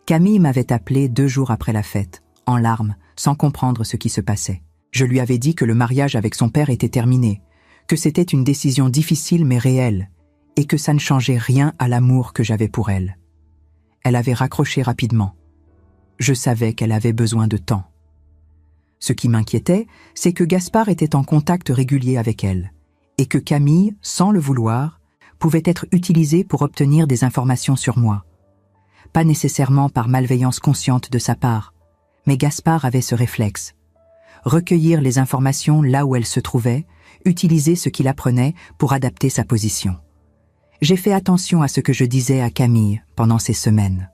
Camille m'avait appelé 2 jours après la fête, en larmes, sans comprendre ce qui se passait. Je lui avais dit que le mariage avec son père était terminé, que c'était une décision difficile mais réelle, et que ça ne changeait rien à l'amour que j'avais pour elle. Elle avait raccroché rapidement. Je savais qu'elle avait besoin de temps. Ce qui m'inquiétait, c'est que Gaspard était en contact régulier avec elle, et que Camille, sans le vouloir, pouvait être utilisée pour obtenir des informations sur moi. Pas nécessairement par malveillance consciente de sa part, mais Gaspard avait ce réflexe. Recueillir les informations là où elles se trouvaient, utiliser ce qu'il apprenait pour adapter sa position. J'ai fait attention à ce que je disais à Camille pendant ces semaines.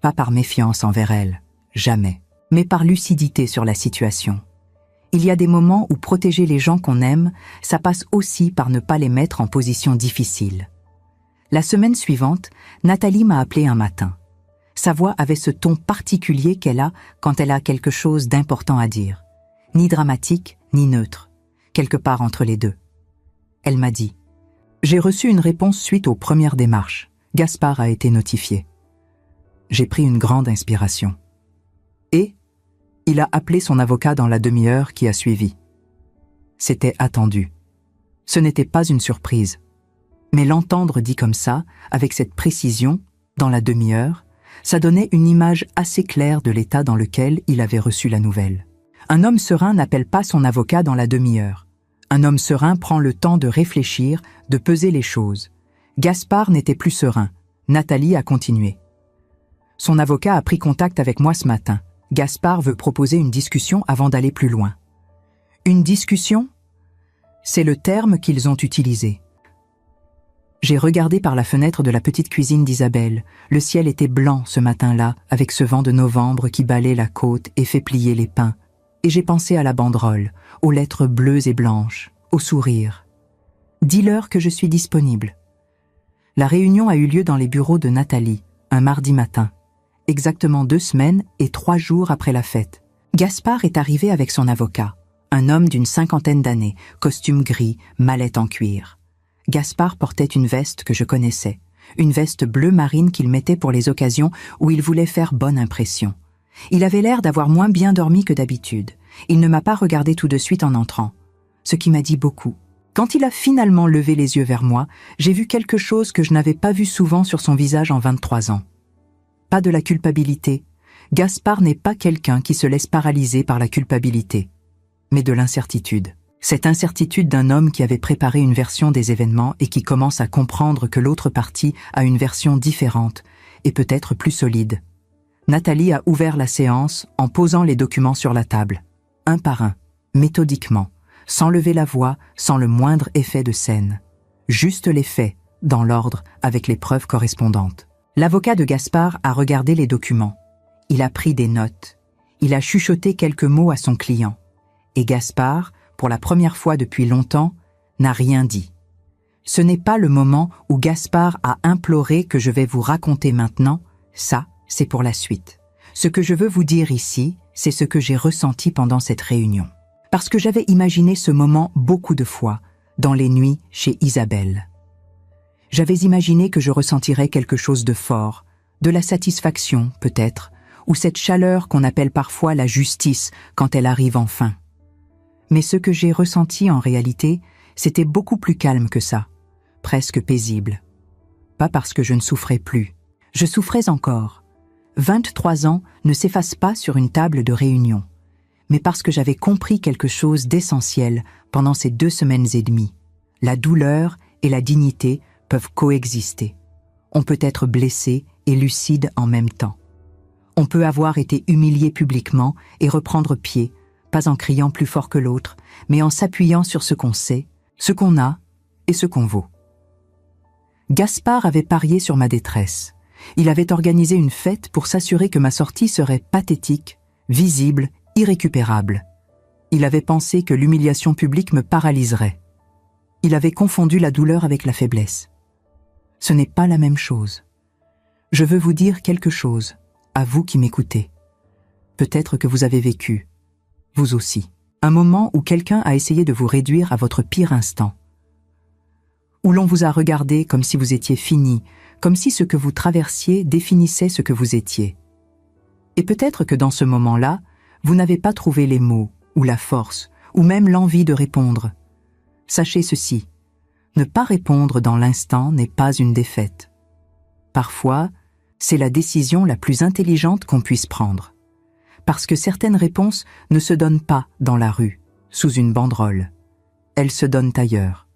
Pas par méfiance envers elle, jamais, mais par lucidité sur la situation. Il y a des moments où protéger les gens qu'on aime, ça passe aussi par ne pas les mettre en position difficile. La semaine suivante, Nathalie m'a appelé un matin. Sa voix avait ce ton particulier qu'elle a quand elle a quelque chose d'important à dire. Ni dramatique, ni neutre, quelque part entre les deux. Elle m'a dit « J'ai reçu une réponse suite aux premières démarches. Gaspard a été notifié. » J'ai pris une grande inspiration. Et il a appelé son avocat dans la demi-heure qui a suivi. C'était attendu. Ce n'était pas une surprise. Mais l'entendre dit comme ça, avec cette précision, dans la demi-heure, ça donnait une image assez claire de l'état dans lequel il avait reçu la nouvelle. Un homme serein n'appelle pas son avocat dans la demi-heure. Un homme serein prend le temps de réfléchir, de peser les choses. Gaspard n'était plus serein. Nathalie a continué. Son avocat a pris contact avec moi ce matin. Gaspard veut proposer une discussion avant d'aller plus loin. Une discussion ? C'est le terme qu'ils ont utilisé. J'ai regardé par la fenêtre de la petite cuisine d'Isabelle. Le ciel était blanc ce matin-là, avec ce vent de novembre qui balaie la côte et fait plier les pins. Et j'ai pensé à la banderole, aux lettres bleues et blanches, au sourire. Dis-leur que je suis disponible. La réunion a eu lieu dans les bureaux de Nathalie, un mardi matin, exactement 2 semaines et 3 jours après la fête. Gaspard est arrivé avec son avocat, un homme d'une 50aine d'années, costume gris, mallette en cuir. Gaspard portait une veste que je connaissais, une veste bleu marine qu'il mettait pour les occasions où il voulait faire bonne impression. Il avait l'air d'avoir moins bien dormi que d'habitude. Il ne m'a pas regardé tout de suite en entrant, ce qui m'a dit beaucoup. Quand il a finalement levé les yeux vers moi, j'ai vu quelque chose que je n'avais pas vu souvent sur son visage en 23 ans. Pas de la culpabilité. Gaspard n'est pas quelqu'un qui se laisse paralyser par la culpabilité, mais de l'incertitude. Cette incertitude d'un homme qui avait préparé une version des événements et qui commence à comprendre que l'autre partie a une version différente et peut-être plus solide. Nathalie a ouvert la séance en posant les documents sur la table, un par un, méthodiquement, sans lever la voix, sans le moindre effet de scène. Juste les faits, dans l'ordre, avec les preuves correspondantes. L'avocat de Gaspard a regardé les documents. Il a pris des notes. Il a chuchoté quelques mots à son client. Et Gaspard, pour la première fois depuis longtemps, n'a rien dit. Ce n'est pas le moment où Gaspard a imploré que je vais vous raconter maintenant, ça, c'est pour la suite. Ce que je veux vous dire ici, c'est ce que j'ai ressenti pendant cette réunion. Parce que j'avais imaginé ce moment beaucoup de fois, dans les nuits chez Isabelle. J'avais imaginé que je ressentirais quelque chose de fort, de la satisfaction peut-être, ou cette chaleur qu'on appelle parfois la justice quand elle arrive enfin. Mais ce que j'ai ressenti en réalité, c'était beaucoup plus calme que ça, presque paisible. Pas parce que je ne souffrais plus. Je souffrais encore. 23 ans ne s'effacent pas sur une table de réunion, mais parce que j'avais compris quelque chose d'essentiel pendant ces 2 semaines et demie. La douleur et la dignité peuvent coexister. On peut être blessé et lucide en même temps. On peut avoir été humilié publiquement et reprendre pied, pas en criant plus fort que l'autre, mais en s'appuyant sur ce qu'on sait, ce qu'on a et ce qu'on vaut. Gaspard avait parié sur ma détresse. Il avait organisé une fête pour s'assurer que ma sortie serait pathétique, visible, irrécupérable. Il avait pensé que l'humiliation publique me paralyserait. Il avait confondu la douleur avec la faiblesse. Ce n'est pas la même chose. Je veux vous dire quelque chose, à vous qui m'écoutez. Peut-être que vous avez vécu, vous aussi, un moment où quelqu'un a essayé de vous réduire à votre pire instant. où l'on vous a regardé comme si vous étiez fini, comme si ce que vous traversiez définissait ce que vous étiez. Et peut-être que dans ce moment-là, vous n'avez pas trouvé les mots, ou la force, ou même l'envie de répondre. Sachez ceci, ne pas répondre dans l'instant n'est pas une défaite. Parfois, c'est la décision la plus intelligente qu'on puisse prendre. Parce que certaines réponses ne se donnent pas dans la rue, sous une banderole. Elles se donnent ailleurs,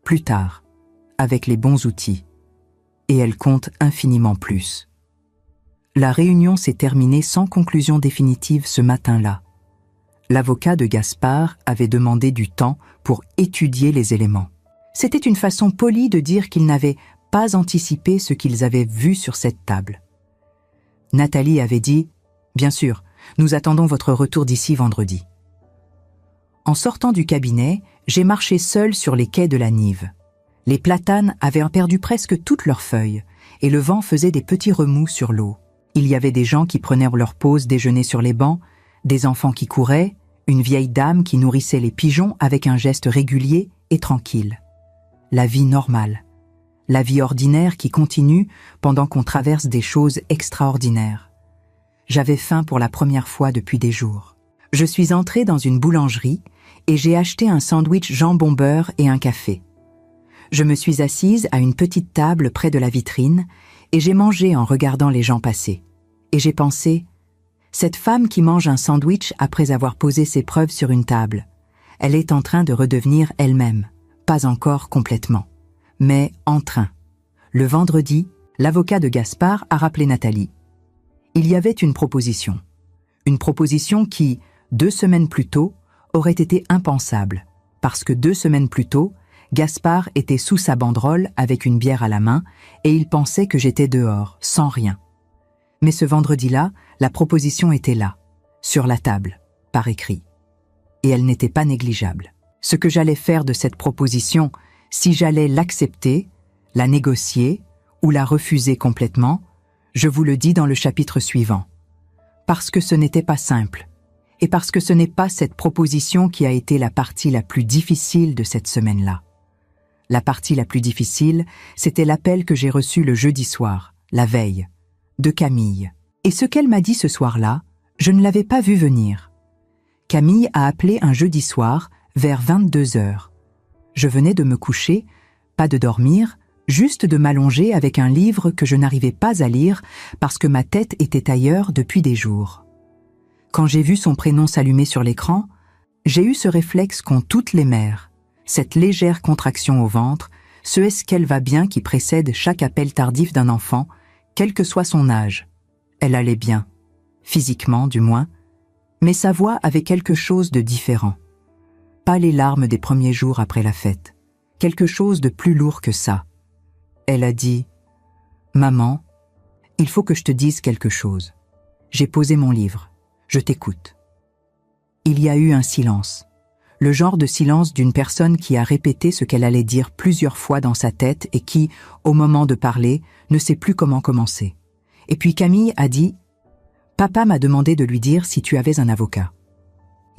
plus tard, avec les bons outils. Et elles comptent infiniment plus. La réunion s'est terminée sans conclusion définitive ce matin-là. L'avocat de Gaspard avait demandé du temps pour étudier les éléments. C'était une façon polie de dire qu'ils n'avaient pas anticipé ce qu'ils avaient vu sur cette table. Nathalie avait dit « Bien sûr, nous attendons votre retour d'ici vendredi. » En sortant du cabinet, j'ai marché seul sur les quais de la Nive. Les platanes avaient perdu presque toutes leurs feuilles et le vent faisait des petits remous sur l'eau. Il y avait des gens qui prenaient leur pause déjeuner sur les bancs, des enfants qui couraient, une vieille dame qui nourrissait les pigeons avec un geste régulier et tranquille. La vie normale. La vie ordinaire qui continue pendant qu'on traverse des choses extraordinaires. J'avais faim pour la première fois depuis des jours. Je suis entrée dans une boulangerie et j'ai acheté un sandwich jambon-beurre et un café. Je me suis assise à une petite table près de la vitrine et j'ai mangé en regardant les gens passer. Et j'ai pensé, cette femme qui mange un sandwich après avoir posé ses preuves sur une table, elle est en train de redevenir elle-même. Pas encore complètement, mais en train. Le vendredi, l'avocat de Gaspard a rappelé Nathalie. Il y avait une proposition qui, 2 semaines plus tôt, aurait été impensable, parce que 2 semaines plus tôt, Gaspard était sous sa banderole avec une bière à la main et il pensait que j'étais dehors, sans rien. Mais ce vendredi-là, la proposition était là, sur la table, par écrit. Et elle n'était pas négligeable. Ce que j'allais faire de cette proposition, si j'allais l'accepter, la négocier ou la refuser complètement, je vous le dis dans le chapitre suivant. Parce que ce n'était pas simple, et parce que ce n'est pas cette proposition qui a été la partie la plus difficile de cette semaine-là. La partie la plus difficile, c'était l'appel que j'ai reçu le jeudi soir, la veille, de Camille. Et ce qu'elle m'a dit ce soir-là, je ne l'avais pas vu venir. Camille a appelé un jeudi soir, vers 22h. Je venais de me coucher, pas de dormir, juste de m'allonger avec un livre que je n'arrivais pas à lire parce que ma tête était ailleurs depuis des jours. Quand j'ai vu son prénom s'allumer sur l'écran, j'ai eu ce réflexe qu'ont toutes les mères, cette légère contraction au ventre, ce « est-ce qu'elle va bien » qui précède chaque appel tardif d'un enfant, quel que soit son âge. Elle allait bien, physiquement du moins, mais sa voix avait quelque chose de différent. Pas les larmes des premiers jours après la fête, quelque chose de plus lourd que ça. Elle a dit « Maman, il faut que je te dise quelque chose. J'ai posé mon livre, je t'écoute. » Il y a eu un silence, le genre de silence d'une personne qui a répété ce qu'elle allait dire plusieurs fois dans sa tête et qui, au moment de parler, ne sait plus comment commencer. Et puis Camille a dit « Papa m'a demandé de lui dire si tu avais un avocat.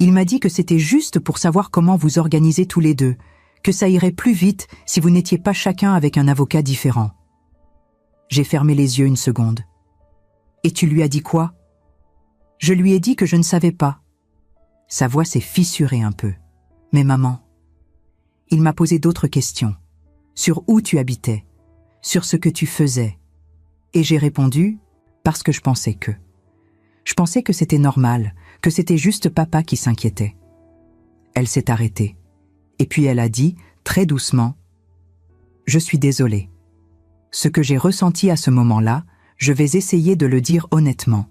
Il m'a dit que c'était juste pour savoir comment vous organisez tous les deux, que ça irait plus vite si vous n'étiez pas chacun avec un avocat différent. » J'ai fermé les yeux une seconde. « Et tu lui as dit quoi ?» Je lui ai dit que je ne savais pas. Sa voix s'est fissurée un peu. « Mais maman... » Il m'a posé d'autres questions. Sur où tu habitais, sur ce que tu faisais. Et j'ai répondu parce que je pensais que. Je pensais que c'était normal, que c'était juste papa qui s'inquiétait. Elle s'est arrêtée. Et puis elle a dit, très doucement, « Je suis désolée. Ce que j'ai ressenti à ce moment-là, je vais essayer de le dire honnêtement,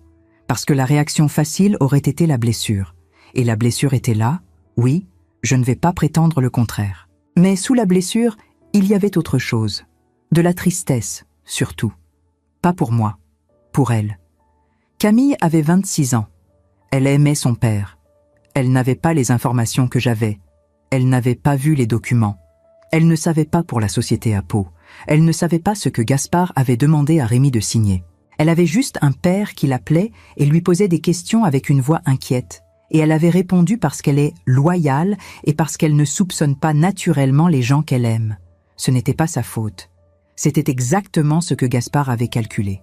parce que la réaction facile aurait été la blessure. Et la blessure était là, oui, je ne vais pas prétendre le contraire. Mais sous la blessure, il y avait autre chose. De la tristesse, surtout. Pas pour moi, pour elle. Camille avait 26 ans. Elle aimait son père. Elle n'avait pas les informations que j'avais. Elle n'avait pas vu les documents. Elle ne savait pas pour la société à Pau. Elle ne savait pas ce que Gaspard avait demandé à Rémi de signer. Elle avait juste un père qui l'appelait et lui posait des questions avec une voix inquiète. Et elle avait répondu parce qu'elle est loyale et parce qu'elle ne soupçonne pas naturellement les gens qu'elle aime. Ce n'était pas sa faute. C'était exactement ce que Gaspard avait calculé.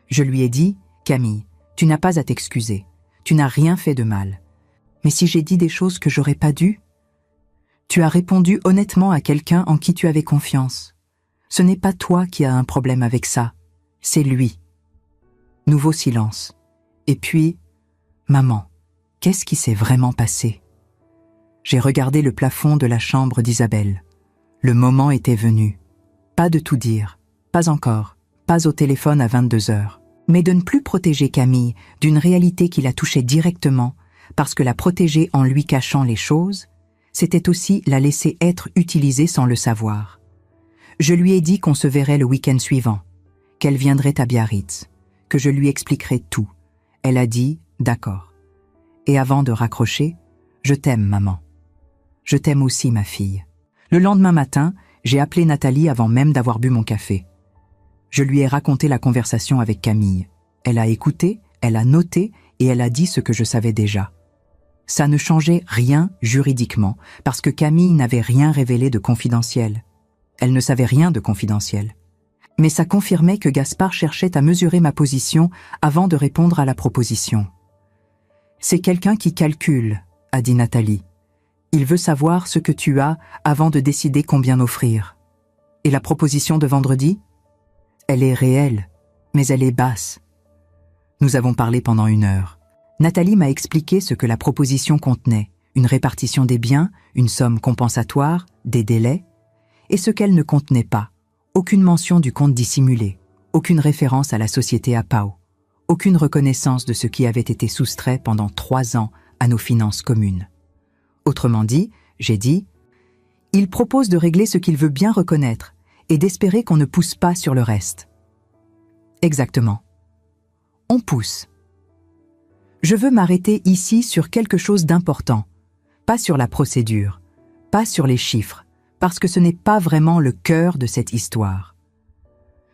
Je lui ai dit, « Camille, tu n'as pas à t'excuser. Tu n'as rien fait de mal. Mais si j'ai dit des choses que j'aurais pas dû? Tu as répondu honnêtement à quelqu'un en qui tu avais confiance. Ce n'est pas toi qui as un problème avec ça, c'est lui. » Nouveau silence. Et puis, « Maman, qu'est-ce qui s'est vraiment passé ?» J'ai regardé le plafond de la chambre d'Isabelle. Le moment était venu. Pas de tout dire, pas encore, pas au téléphone à 22 heures, mais de ne plus protéger Camille d'une réalité qui la touchait directement, parce que la protéger en lui cachant les choses, c'était aussi la laisser être utilisée sans le savoir. Je lui ai dit qu'on se verrait le week-end suivant, qu'elle viendrait à Biarritz, que je lui expliquerais tout. Elle a dit « d'accord ». Et avant de raccrocher, « Je t'aime, maman. Je t'aime aussi, ma fille. » Le lendemain matin, j'ai appelé Nathalie avant même d'avoir bu mon café. Je lui ai raconté la conversation avec Camille. Elle a écouté, elle a noté et elle a dit ce que je savais déjà. Ça ne changeait rien juridiquement, parce que Camille n'avait rien révélé de confidentiel. Elle ne savait rien de confidentiel. Mais ça confirmait que Gaspard cherchait à mesurer ma position avant de répondre à la proposition. « C'est quelqu'un qui calcule », a dit Nathalie. « Il veut savoir ce que tu as avant de décider combien offrir. » Et la proposition de vendredi ? Elle est réelle, mais elle est basse. Nous avons parlé pendant 1 heure. Nathalie m'a expliqué ce que la proposition contenait, une répartition des biens, une somme compensatoire, des délais, et ce qu'elle ne contenait pas, aucune mention du compte dissimulé, aucune référence à la société APAO, aucune reconnaissance de ce qui avait été soustrait pendant 3 ans à nos finances communes. Autrement dit, j'ai dit, il propose de régler ce qu'il veut bien reconnaître et d'espérer qu'on ne pousse pas sur le reste. Exactement. On pousse. Je veux m'arrêter ici sur quelque chose d'important, pas sur la procédure, pas sur les chiffres, parce que ce n'est pas vraiment le cœur de cette histoire.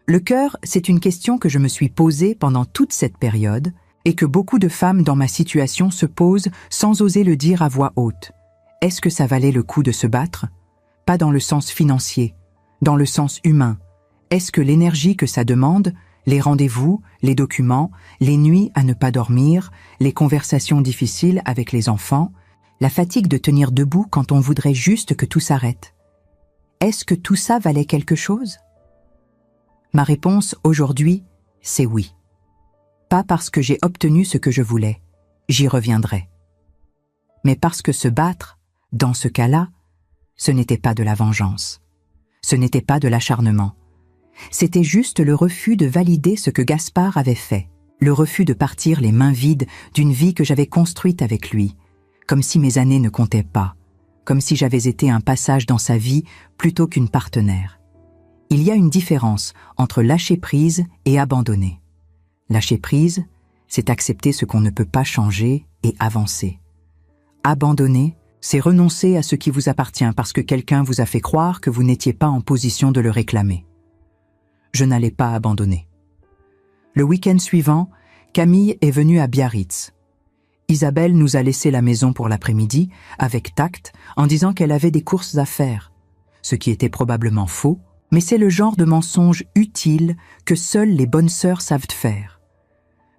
Le cœur, c'est une question que je me suis posée pendant toute cette période et que beaucoup de femmes dans ma situation se posent sans oser le dire à voix haute. Est-ce que ça valait le coup de se battre ? Pas dans le sens financier, dans le sens humain. Est-ce que l'énergie que ça demande, les rendez-vous, les documents, les nuits à ne pas dormir, les conversations difficiles avec les enfants, la fatigue de tenir debout quand on voudrait juste que tout s'arrête. Est-ce que tout ça valait quelque chose ? Ma réponse aujourd'hui, c'est oui. Pas parce que j'ai obtenu ce que je voulais, j'y reviendrai. Mais parce que se battre, dans ce cas-là, ce n'était pas de la vengeance. Ce n'était pas de l'acharnement. C'était juste le refus de valider ce que Gaspard avait fait, le refus de partir les mains vides d'une vie que j'avais construite avec lui, comme si mes années ne comptaient pas, comme si j'avais été un passage dans sa vie plutôt qu'une partenaire. Il y a une différence entre lâcher prise et abandonner. Lâcher prise, c'est accepter ce qu'on ne peut pas changer et avancer. Abandonner, c'est renoncer à ce qui vous appartient parce que quelqu'un vous a fait croire que vous n'étiez pas en position de le réclamer. Je n'allais pas abandonner. Le week-end suivant, Camille est venue à Biarritz. Isabelle nous a laissé la maison pour l'après-midi, avec tact, en disant qu'elle avait des courses à faire, ce qui était probablement faux, mais c'est le genre de mensonge utile que seules les bonnes sœurs savent faire.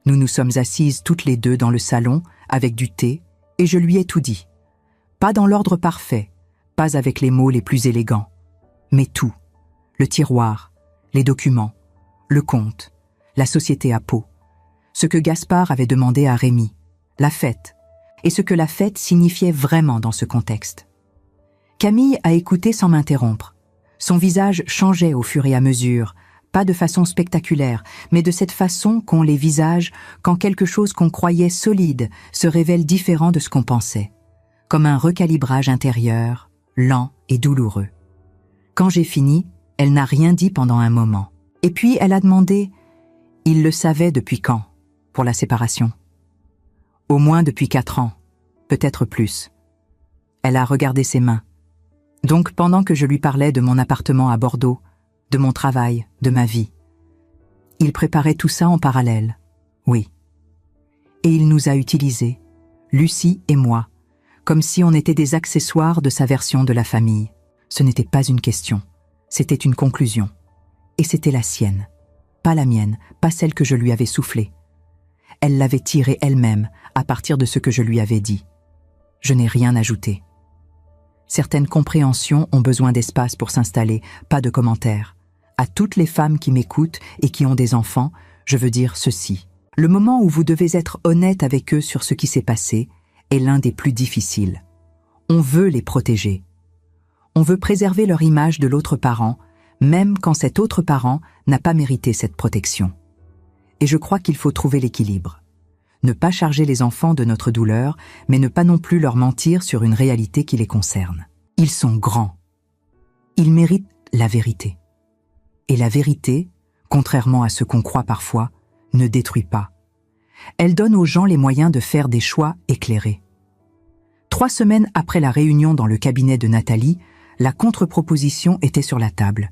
Nous nous sommes assises toutes les deux dans le salon, avec du thé, et je lui ai tout dit. Pas dans l'ordre parfait, pas avec les mots les plus élégants, mais tout. Le tiroir, les documents, le compte, la société à Pau, ce que Gaspard avait demandé à Rémi, la fête, et ce que la fête signifiait vraiment dans ce contexte. Camille a écouté sans m'interrompre. Son visage changeait au fur et à mesure, pas de façon spectaculaire, mais de cette façon qu'ont les visages quand quelque chose qu'on croyait solide se révèle différent de ce qu'on pensait, comme un recalibrage intérieur, lent et douloureux. Quand j'ai fini, elle n'a rien dit pendant un moment. Et puis elle a demandé « Il le savait depuis quand, pour la séparation ?» Au moins depuis 4 ans, peut-être plus. Elle a regardé ses mains. Donc pendant que je lui parlais de mon appartement à Bordeaux, de mon travail, de ma vie, il préparait tout ça en parallèle, oui. Et il nous a utilisés, Lucie et moi, comme si on était des accessoires de sa version de la famille. Ce n'était pas une question. C'était une conclusion. Et c'était la sienne. Pas la mienne, pas celle que je lui avais soufflée. Elle l'avait tirée elle-même à partir de ce que je lui avais dit. Je n'ai rien ajouté. Certaines compréhensions ont besoin d'espace pour s'installer, pas de commentaires. À toutes les femmes qui m'écoutent et qui ont des enfants, je veux dire ceci. Le moment où vous devez être honnête avec eux sur ce qui s'est passé est l'un des plus difficiles. On veut les protéger. On veut préserver leur image de l'autre parent, même quand cet autre parent n'a pas mérité cette protection. Et je crois qu'il faut trouver l'équilibre. Ne pas charger les enfants de notre douleur, mais ne pas non plus leur mentir sur une réalité qui les concerne. Ils sont grands. Ils méritent la vérité. Et la vérité, contrairement à ce qu'on croit parfois, ne détruit pas. Elle donne aux gens les moyens de faire des choix éclairés. 3 semaines après la réunion dans le cabinet de Nathalie, la contre-proposition était sur la table.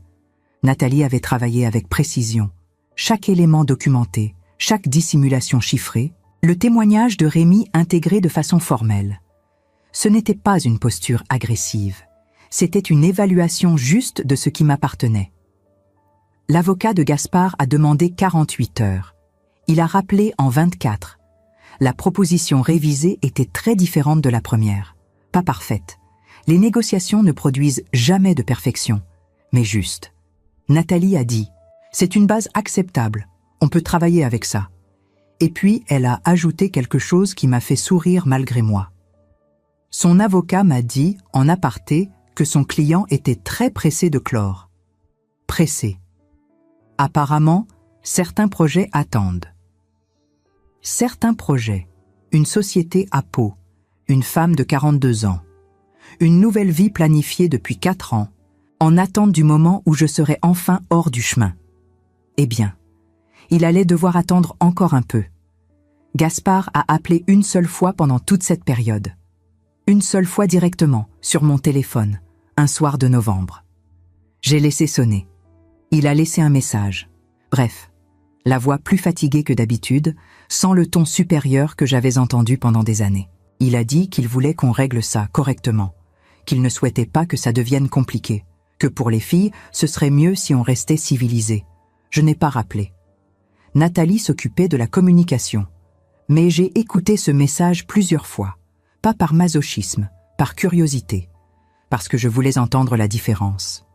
Nathalie avait travaillé avec précision. Chaque élément documenté, chaque dissimulation chiffrée, le témoignage de Rémi intégré de façon formelle. Ce n'était pas une posture agressive, c'était une évaluation juste de ce qui m'appartenait. L'avocat de Gaspard a demandé 48 heures. Il a rappelé en 24. La proposition révisée était très différente de la première. Pas parfaite. Les négociations ne produisent jamais de perfection, mais juste. Nathalie a dit « C'est une base acceptable, on peut travailler avec ça ». Et puis elle a ajouté quelque chose qui m'a fait sourire malgré moi. Son avocat m'a dit, en aparté, que son client était très pressé de clore. Pressé. Apparemment, certains projets attendent. Certains projets. Une société à Pau. Une femme de 42 ans. Une nouvelle vie planifiée depuis 4 ans, en attente du moment où je serai enfin hors du chemin. Eh bien, il allait devoir attendre encore un peu. Gaspard a appelé une seule fois pendant toute cette période. Une seule fois directement, sur mon téléphone, un soir de novembre. J'ai laissé sonner. Il a laissé un message. Bref, la voix plus fatiguée que d'habitude, sans le ton supérieur que j'avais entendu pendant des années. Il a dit qu'il voulait qu'on règle ça correctement, qu'il ne souhaitait pas que ça devienne compliqué, que pour les filles, ce serait mieux si on restait civilisé. Je n'ai pas rappelé. Nathalie s'occupait de la communication. Mais j'ai écouté ce message plusieurs fois, pas par masochisme, par curiosité, parce que je voulais entendre la différence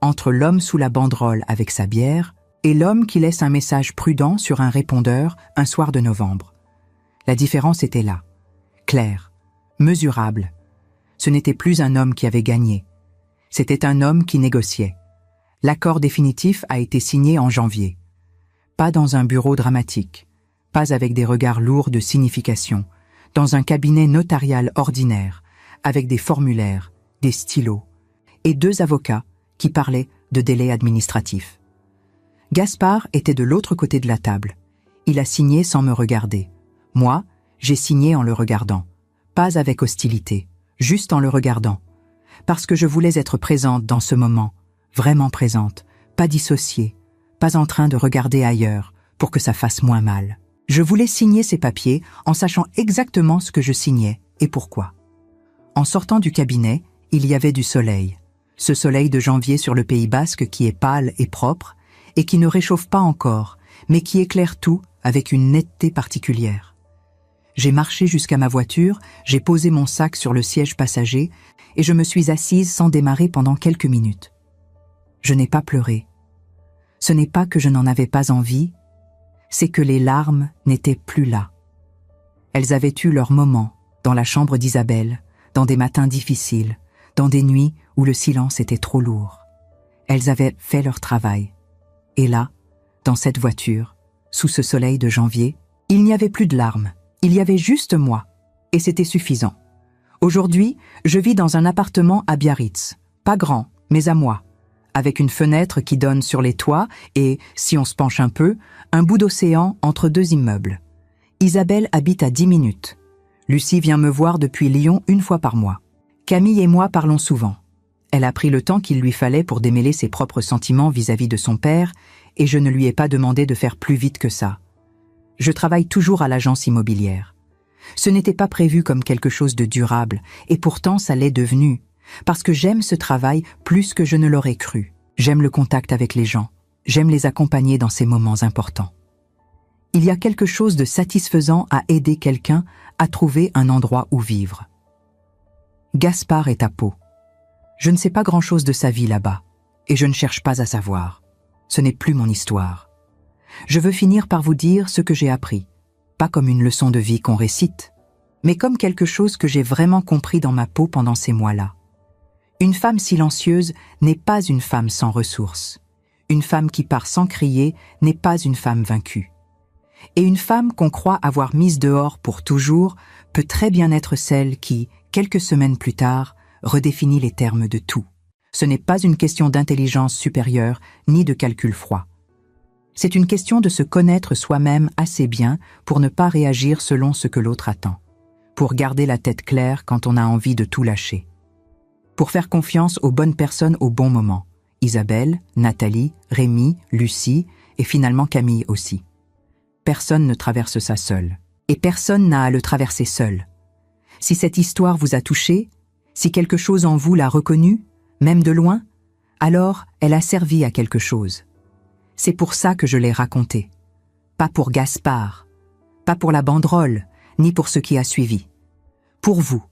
entre l'homme sous la banderole avec sa bière et l'homme qui laisse un message prudent sur un répondeur un soir de novembre. La différence était là, claire, mesurable. Ce n'était plus un homme qui avait gagné, c'était un homme qui négociait. L'accord définitif a été signé en janvier. Pas dans un bureau dramatique, pas avec des regards lourds de signification, dans un cabinet notarial ordinaire, avec des formulaires, des stylos, et 2 avocats qui parlaient de délai administratif. Gaspard était de l'autre côté de la table. Il a signé sans me regarder. Moi, j'ai signé en le regardant. Pas avec hostilité, juste en le regardant. Parce que je voulais être présente dans ce moment, vraiment présente, pas dissociée, pas en train de regarder ailleurs pour que ça fasse moins mal. Je voulais signer ces papiers en sachant exactement ce que je signais et pourquoi. En sortant du cabinet, il y avait du soleil. Ce soleil de janvier sur le Pays Basque qui est pâle et propre et qui ne réchauffe pas encore, mais qui éclaire tout avec une netteté particulière. J'ai marché jusqu'à ma voiture, j'ai posé mon sac sur le siège passager et je me suis assise sans démarrer pendant quelques minutes. Je n'ai pas pleuré. Ce n'est pas que je n'en avais pas envie, c'est que les larmes n'étaient plus là. Elles avaient eu leur moment dans la chambre d'Isabelle, dans des matins difficiles, dans des nuits où le silence était trop lourd. Elles avaient fait leur travail. Et là, dans cette voiture, sous ce soleil de janvier, il n'y avait plus de larmes, il y avait juste moi, et c'était suffisant. Aujourd'hui, je vis dans un appartement à Biarritz, pas grand, mais à moi, avec une fenêtre qui donne sur les toits et, si on se penche un peu, un bout d'océan entre 2 immeubles. Isabelle habite à 10 minutes. Lucie vient me voir depuis Lyon 1 fois par mois. Camille et moi parlons souvent. Elle a pris le temps qu'il lui fallait pour démêler ses propres sentiments vis-à-vis de son père et je ne lui ai pas demandé de faire plus vite que ça. Je travaille toujours à l'agence immobilière. Ce n'était pas prévu comme quelque chose de durable et pourtant ça l'est devenu. Parce que j'aime ce travail plus que je ne l'aurais cru. J'aime le contact avec les gens. J'aime les accompagner dans ces moments importants. Il y a quelque chose de satisfaisant à aider quelqu'un à trouver un endroit où vivre. Gaspard est à Pau. Je ne sais pas grand-chose de sa vie là-bas, et je ne cherche pas à savoir. Ce n'est plus mon histoire. Je veux finir par vous dire ce que j'ai appris, pas comme une leçon de vie qu'on récite, mais comme quelque chose que j'ai vraiment compris dans ma peau pendant ces mois-là. Une femme silencieuse n'est pas une femme sans ressources. Une femme qui part sans crier n'est pas une femme vaincue. Et une femme qu'on croit avoir mise dehors pour toujours peut très bien être celle qui, quelques semaines plus tard, redéfinit les termes de tout. Ce n'est pas une question d'intelligence supérieure ni de calcul froid. C'est une question de se connaître soi-même assez bien pour ne pas réagir selon ce que l'autre attend, pour garder la tête claire quand on a envie de tout lâcher, pour faire confiance aux bonnes personnes au bon moment, Isabelle, Nathalie, Rémi, Lucie et finalement Camille aussi. Personne ne traverse ça seul, et personne n'a à le traverser seul. Si cette histoire vous a touché, si quelque chose en vous l'a reconnu, même de loin, alors elle a servi à quelque chose. C'est pour ça que je l'ai racontée. Pas pour Gaspard, pas pour la banderole, ni pour ce qui a suivi. Pour vous,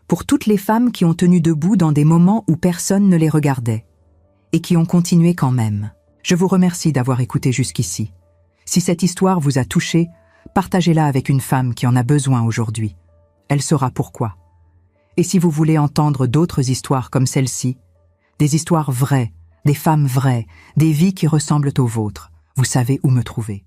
pour toutes les femmes qui ont tenu debout dans des moments où personne ne les regardait, et qui ont continué quand même. Je vous remercie d'avoir écouté jusqu'ici. Si cette histoire vous a touché, partagez-la avec une femme qui en a besoin aujourd'hui. Elle saura pourquoi. Et si vous voulez entendre d'autres histoires comme celle-ci, des histoires vraies, des femmes vraies, des vies qui ressemblent aux vôtres, vous savez où me trouver.